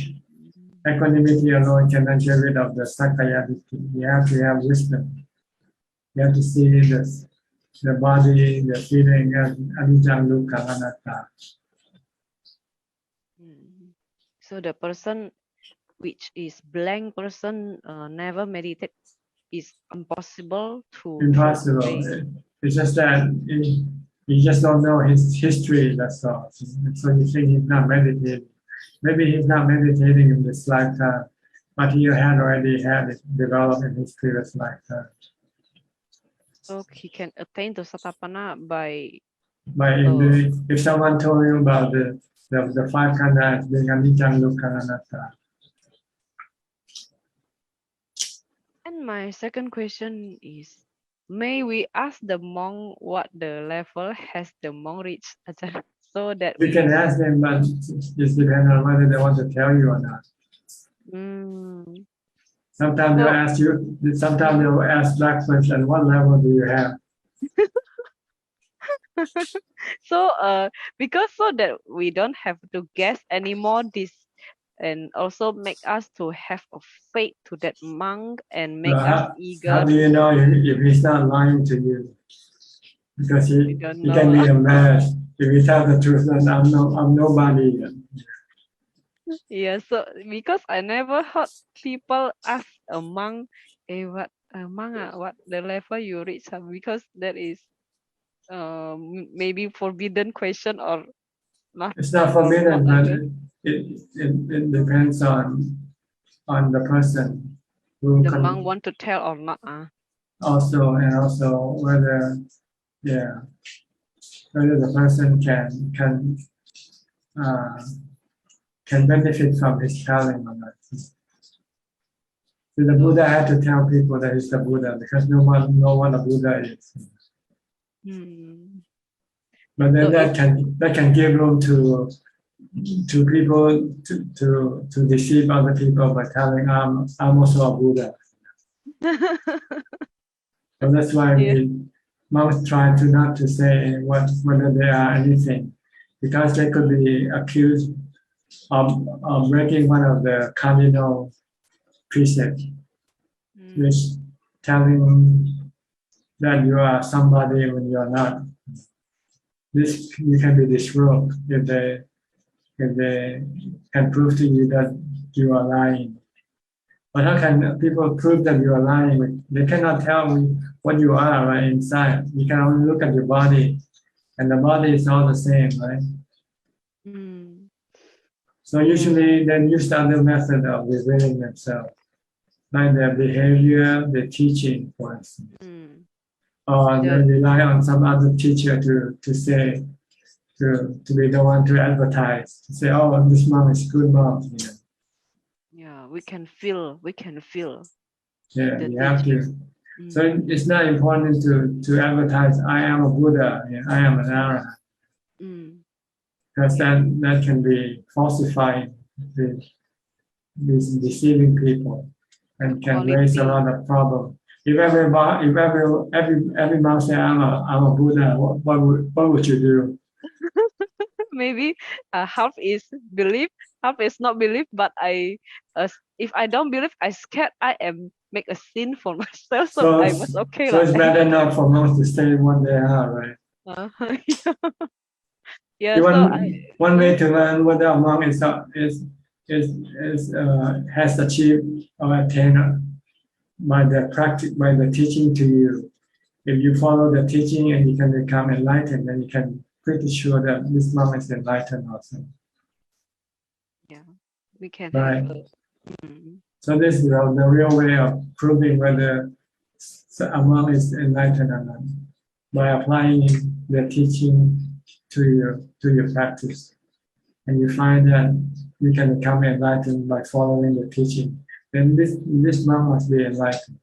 equanimity alone cannot get rid of the Sakaya Ditti. You have to have wisdom. You have to see the body, the feeling as anicca, dukkha, anatta. So the person which is blank person never meditate is impossible to. Impossible. It's just that you just don't know his history. That's all. So you think he's not meditating. Maybe he's not meditating in this lifetime, but he had already had it developed in his previous lifetime. So he can attain to Sotapanna by. If someone told you about the five khandhas being anicca, dukkha, anatta. And my second question is, may we ask the monk what the level has the monk reached, Ajahn, so that You can ask them, but it depends on whether they want to tell you or not. Sometimes they'll ask you. Sometimes they'll ask black person, what level do you have? So because so that we don't have to guess anymore this, and also make us to have a faith to that monk and make us eager. How do you know if he's not lying to you? Because he can be a mess. If he tells the truth, then I'm nobody. Yeah, so because I never heard people ask a monk, what the level you reach? Because that is maybe forbidden question or not. It's not forbidden, but it depends on the person who the monk want to tell or not. Also whether the person can benefit from his telling or not. So the Buddha had to tell people that he's the Buddha because no one know what a Buddha is. But then that can give room to people to deceive other people by telling I'm also a Buddha. So that's why monks try to not to say whether they are anything, because they could be accused of breaking one of the cardinal precepts, which telling that you are somebody when you are not. You can be disrobed if they can prove to you that you are lying. But how can people prove that you are lying? They cannot tell me what you are right inside. You can only look at your body, and the body is all the same, right? So usually they use the other method of revealing themselves, like their behavior, their teaching, for instance. Or they rely on some other teacher to say, to be the one to advertise, to say, oh, this monk is good monk. Yeah, we can feel. Yeah, you have to. So it's not important to advertise, I am a Buddha, I am an Arahant. Because that can be falsifying, deceiving people, and can raise a lot of problems. If every monk say I'm a Buddha, what would you do? Maybe half is belief, half is not belief. But if I don't believe, I scared I am make a sin for myself. So I was okay. So it's better not for monks to say what they are, right? Yeah. One way to learn whether a monk has achieved or attained by the practice, by the teaching to you. If you follow the teaching and you can become enlightened, then you can pretty sure that this monk is enlightened also. Yeah, we can Right. have a, So this is the real way of proving whether a monk is enlightened or not, by applying the teaching to your practice. And you find that you can become enlightened by following the teaching. Then this monk must be enlightened.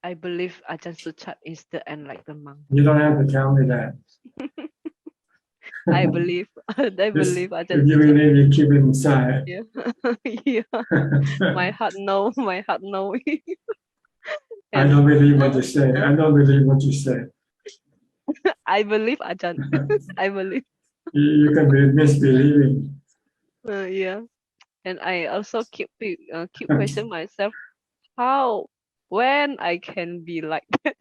I believe Ajahn Suchart is the enlightened monk. You don't have to tell me that. I believe Ajahn If you Suchart. believe, you keep it inside. Yeah. Yeah. My heart know. I don't believe what you say. I don't believe what you say. I believe Ajahn. I believe. You can be misbelieving. Yeah. And I also keep question myself how, when I can be like that.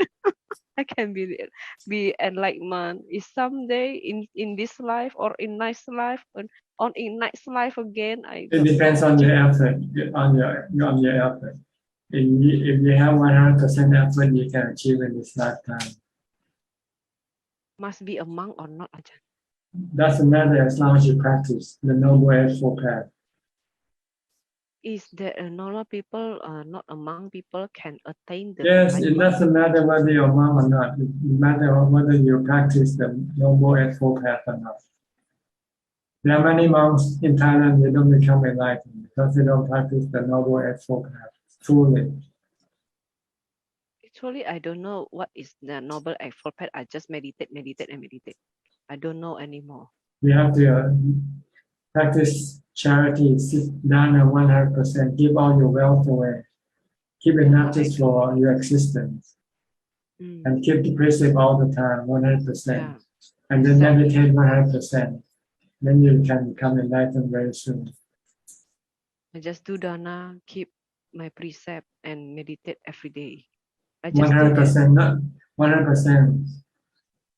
I can be enlightenment is someday in this life or in next life, on in next life again. I It don't depends know. on your effort, on your effort. If you have 100% effort, you can achieve in this lifetime. Must be a monk or not, Ajahn? Doesn't matter as long as you practice the Noble Eightfold Path. Is there a normal people, not a monk people, can attain the Yes, it enlightenment? doesn't matter whether you're a monk or not. It matters whether you practice the Noble Eightfold Path or not. There are many monks in Thailand, they don't become enlightened because they don't practice the Noble Eightfold Path fully. Actually, I don't know what is the Noble Eightfold Path. I just meditate. I don't know anymore. You have to practice charity, dana 100%, give all your wealth away. Keep it not just for your existence. And keep the precept all the time, 100%. And then meditate 100%. Then you can become enlightened very soon. I just do dana, keep my precept, and meditate every day. I just do 100%, not 100%.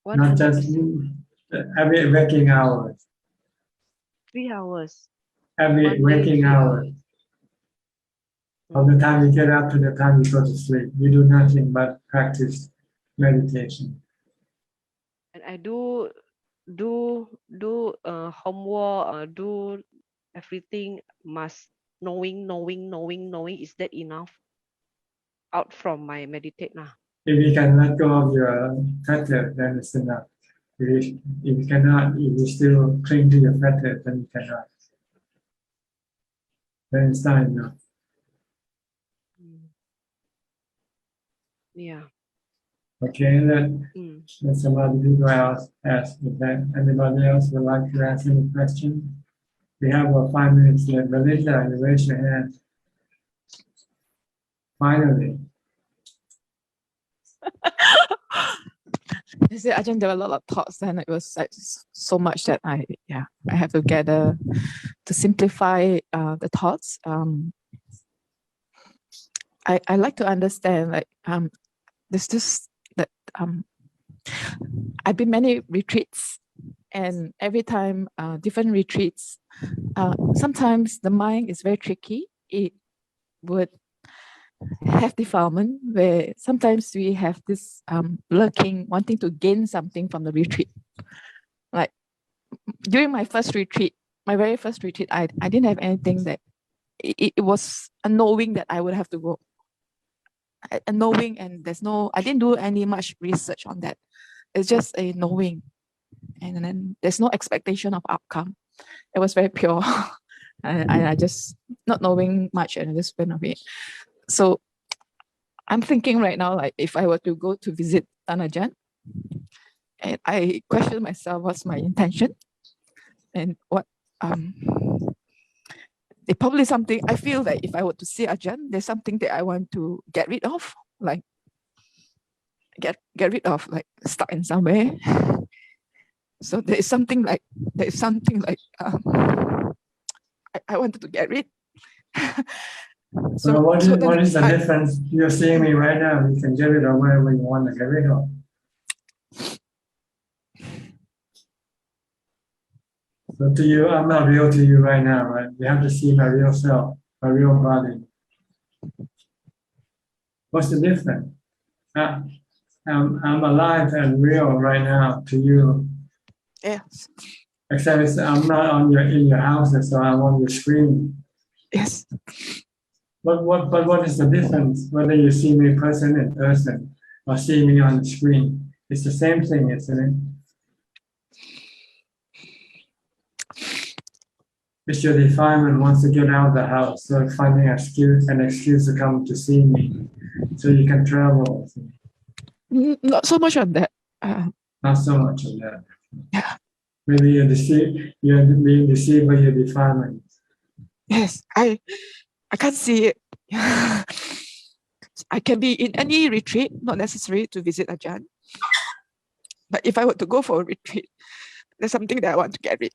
Not just every waking hour. 3 hours. Every waking hour. From the time you get up to the time you go to sleep, you do nothing but practice meditation. And I do homework, do everything. Must knowing. Is that enough? Out from my meditate now. If you can let go of your fetter, then it's enough. If you cannot, if you still cling to your fetter, then you cannot. Then it's not enough. Yeah. Okay, let somebody people else ask. If anybody else would like to ask any question? We have 5 minutes left. Belinda, you raise your hand. Finally. You see, Ajahn, there were a lot of thoughts, and it was like so much that I have to gather to simplify the thoughts. I like to understand, like there's this that I've been many retreats, and every time different retreats, sometimes the mind is very tricky. It would have defilement where sometimes we have this lurking, wanting to gain something from the retreat. Like during my first retreat, my very first retreat, I didn't have anything that it was a knowing that I would have to go. A knowing, and I didn't do any much research on that. It's just a knowing, and then there's no expectation of outcome. It was very pure. I just not knowing much, and I just went away. So I'm thinking right now, like if I were to go to visit Ajahn, and I question myself, what's my intention, and what it probably something I feel that if I were to see Ajahn, there's something that I want to get rid of, like get rid of, like stuck in somewhere. So there's something like I wanted to get rid. So what is the difference? You're seeing me right now. You can get rid of whatever you want to get rid of. So to you, I'm not real to you right now, right? You have to see my real self, my real body. What's the difference? I'm alive and real right now to you. Yes. Except I'm not in your house, so I'm on your screen. Yes. But what is the difference whether you see me in person or see me on the screen? It's the same thing, isn't it? It's your defilement wants to get out of the house, so finding an excuse to come to see me, so you can travel. Not so much on that. Not so much on that. Yeah. Maybe you're being deceived by your defilement. Yes, I can't see it. I can be in any retreat, not necessary to visit Ajahn. But if I were to go for a retreat, there's something that I want to get rid.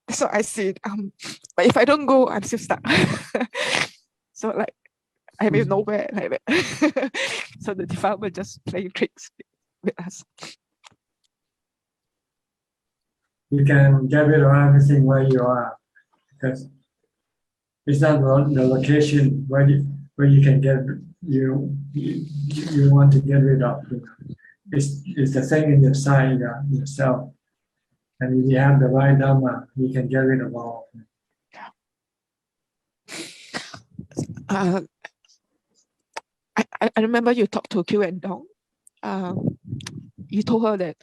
So I see it. But if I don't go, I'm still stuck. So like I'm in nowhere like that. So the defilement just playing tricks with us. You can get rid of everything where you are, because it's not the location where you can get you want to get rid of. It's the thing in inside yourself. And if you have the right Dhamma, you can get rid of all of it. I remember you talked to Q and Dong. You told her that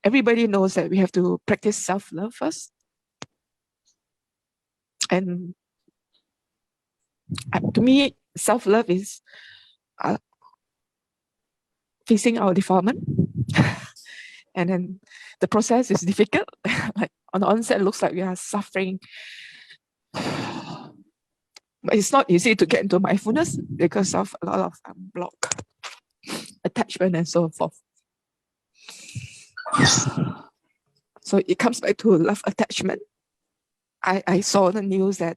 everybody knows that we have to practice self-love first. And to me, self-love is facing our defilement. And then the process is difficult. Like on the onset, it looks like we are suffering. But it's not easy to get into mindfulness because of a lot of block, attachment, and so forth. So it comes back to love attachment. I saw the news that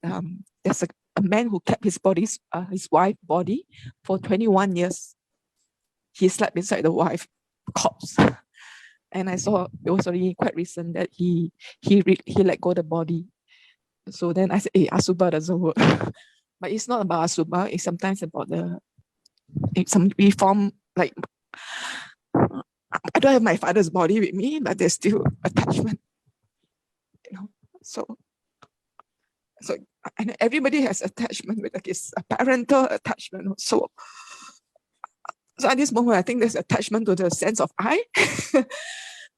there's a man who kept his wife's body for 21 years. He slept inside the wife's corpse. And I saw it was already quite recent that he let go of the body. So then I said, hey, Asubha doesn't work. But it's not about Asubha, it's sometimes about we form like I don't have my father's body with me, but there's still attachment. So and everybody has attachment with like it's a parental attachment. So at this moment, I think there's attachment to the sense of I.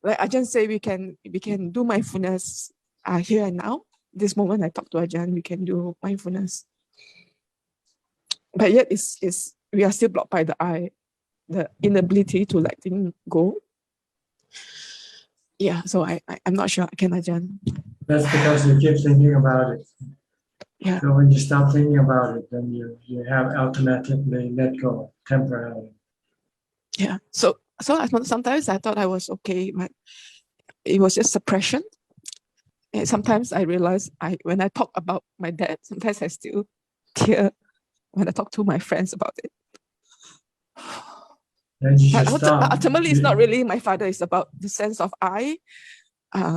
Like Ajahn say, we can do mindfulness here and now. This moment I talk to Ajahn, we can do mindfulness. But yet we are still blocked by the I, the inability to let things go. Yeah, so I'm not sure. Can Ajahn? That's because you keep thinking about it. Yeah. So when you stop thinking about it, then you have automatically let go temporarily. Yeah. So sometimes I thought I was okay, but it was just suppression. And sometimes I realize when I talk about my dad, sometimes I still tear when I talk to my friends about it. Ultimately, it's not really my father. It's about the sense of I,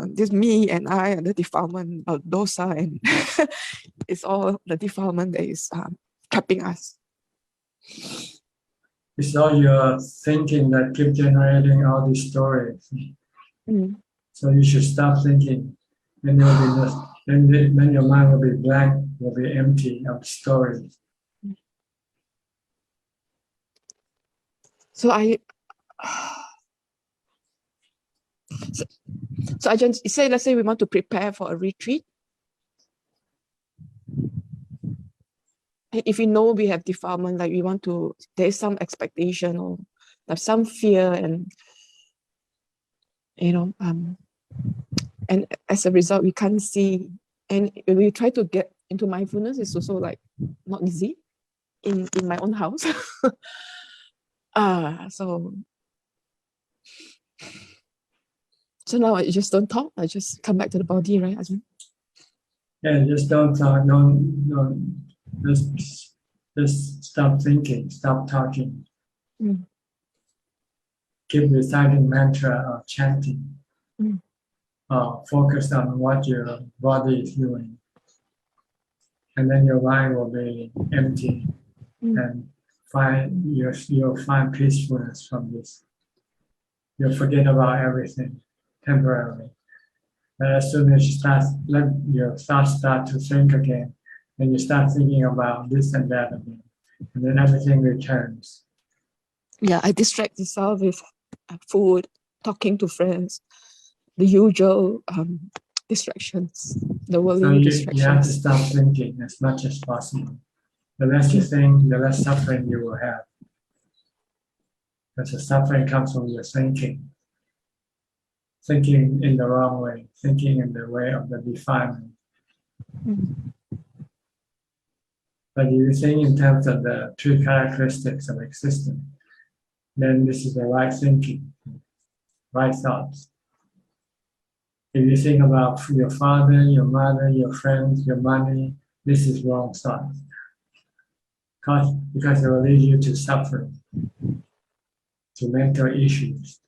this me and I, and the defilement of dosa, and it's all the defilement that is trapping us. It's all your thinking that keep generating all these stories. So you should stop thinking. Then there will be then your mind will be blank, will be empty of stories. So Ajahn, say let's say we want to prepare for a retreat. If we know we have defilement, like we want to, there is some expectation or there's some fear, and and as a result we can't see, and when we try to get into mindfulness, it's also like not easy in my own house. So now I just don't talk. I just come back to the body, right, Ajahn? Yeah, just don't talk. Don't just stop thinking. Stop talking. Keep reciting mantra or chanting. Focus on what your body is doing, and then your mind will be empty, and you'll find peacefulness from this. You'll forget about everything temporarily. But as soon as you let your thoughts start to think again, then you start thinking about this and that again, and then everything returns. Yeah, I distract myself with food, talking to friends, the usual distractions, the worldly distractions. You have to stop thinking as much as possible. The less you think, the less suffering you will have. Because the suffering comes from your thinking. Thinking in the wrong way, thinking in the way of the defilement. But if you think in terms of the three characteristics of existence, then this is the right thinking, right thoughts. If you think about your father, your mother, your friends, your money, this is wrong thoughts. Because it will lead you to suffering, to mental issues.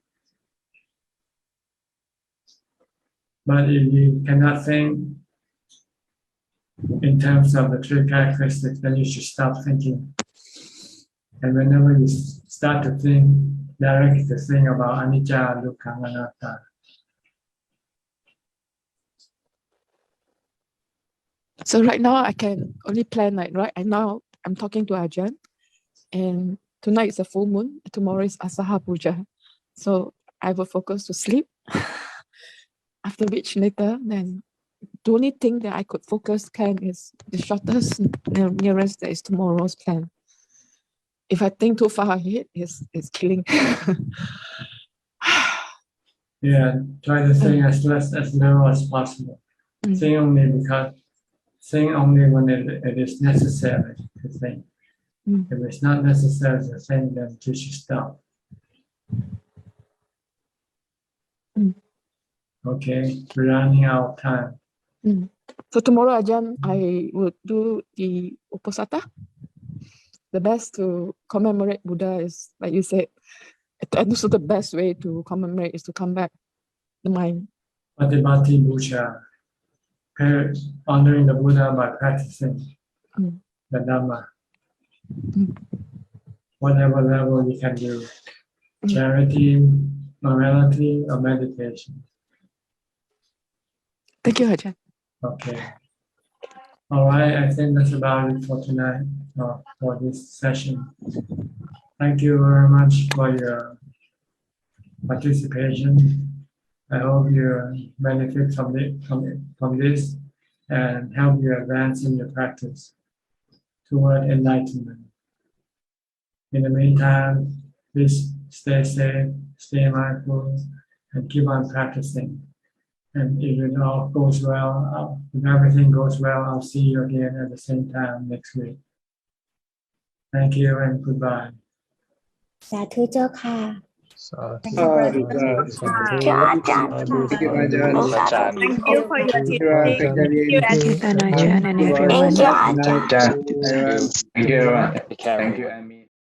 But if you cannot think in terms of the three characteristics, then you should stop thinking. And whenever you start to think, directly to think about anicca, dukkha, anatta. So right now I can only plan like right now I'm talking to Ajahn, and tonight is a full moon, tomorrow is Asaha Puja. So I will focus to sleep. After which later, then the only thing that I could focus is the shortest nearest that is tomorrow's plan. If I think too far ahead, it's killing. Yeah, try to think as narrow as possible. Think only when it is necessary to think. If it's not necessary to think, then you should stop. Okay, we're running out of time. So tomorrow, Ajahn, I will do the Uposatha. The best to commemorate Buddha is, like you said, and also the best way to commemorate is to come back the mind. Patibhati Bhuja, honoring the Buddha by practicing the Dhamma. Whatever level you can do, charity, morality, or meditation. Thank you, Ajahn. Okay. All right, I think that's about it for tonight, for this session. Thank you very much for your participation. I hope you benefit from this and help you advance in your practice toward enlightenment. In the meantime, please stay safe, stay mindful, and keep on practicing. And if it all goes well, if everything goes well, I'll see you again at the same time next week. Thank you and goodbye. สาธุเจ้าค่ะ Thank you for your teaching. Thank you, Ajahn and everyone. Thank you, everyone. Thank you, Amy.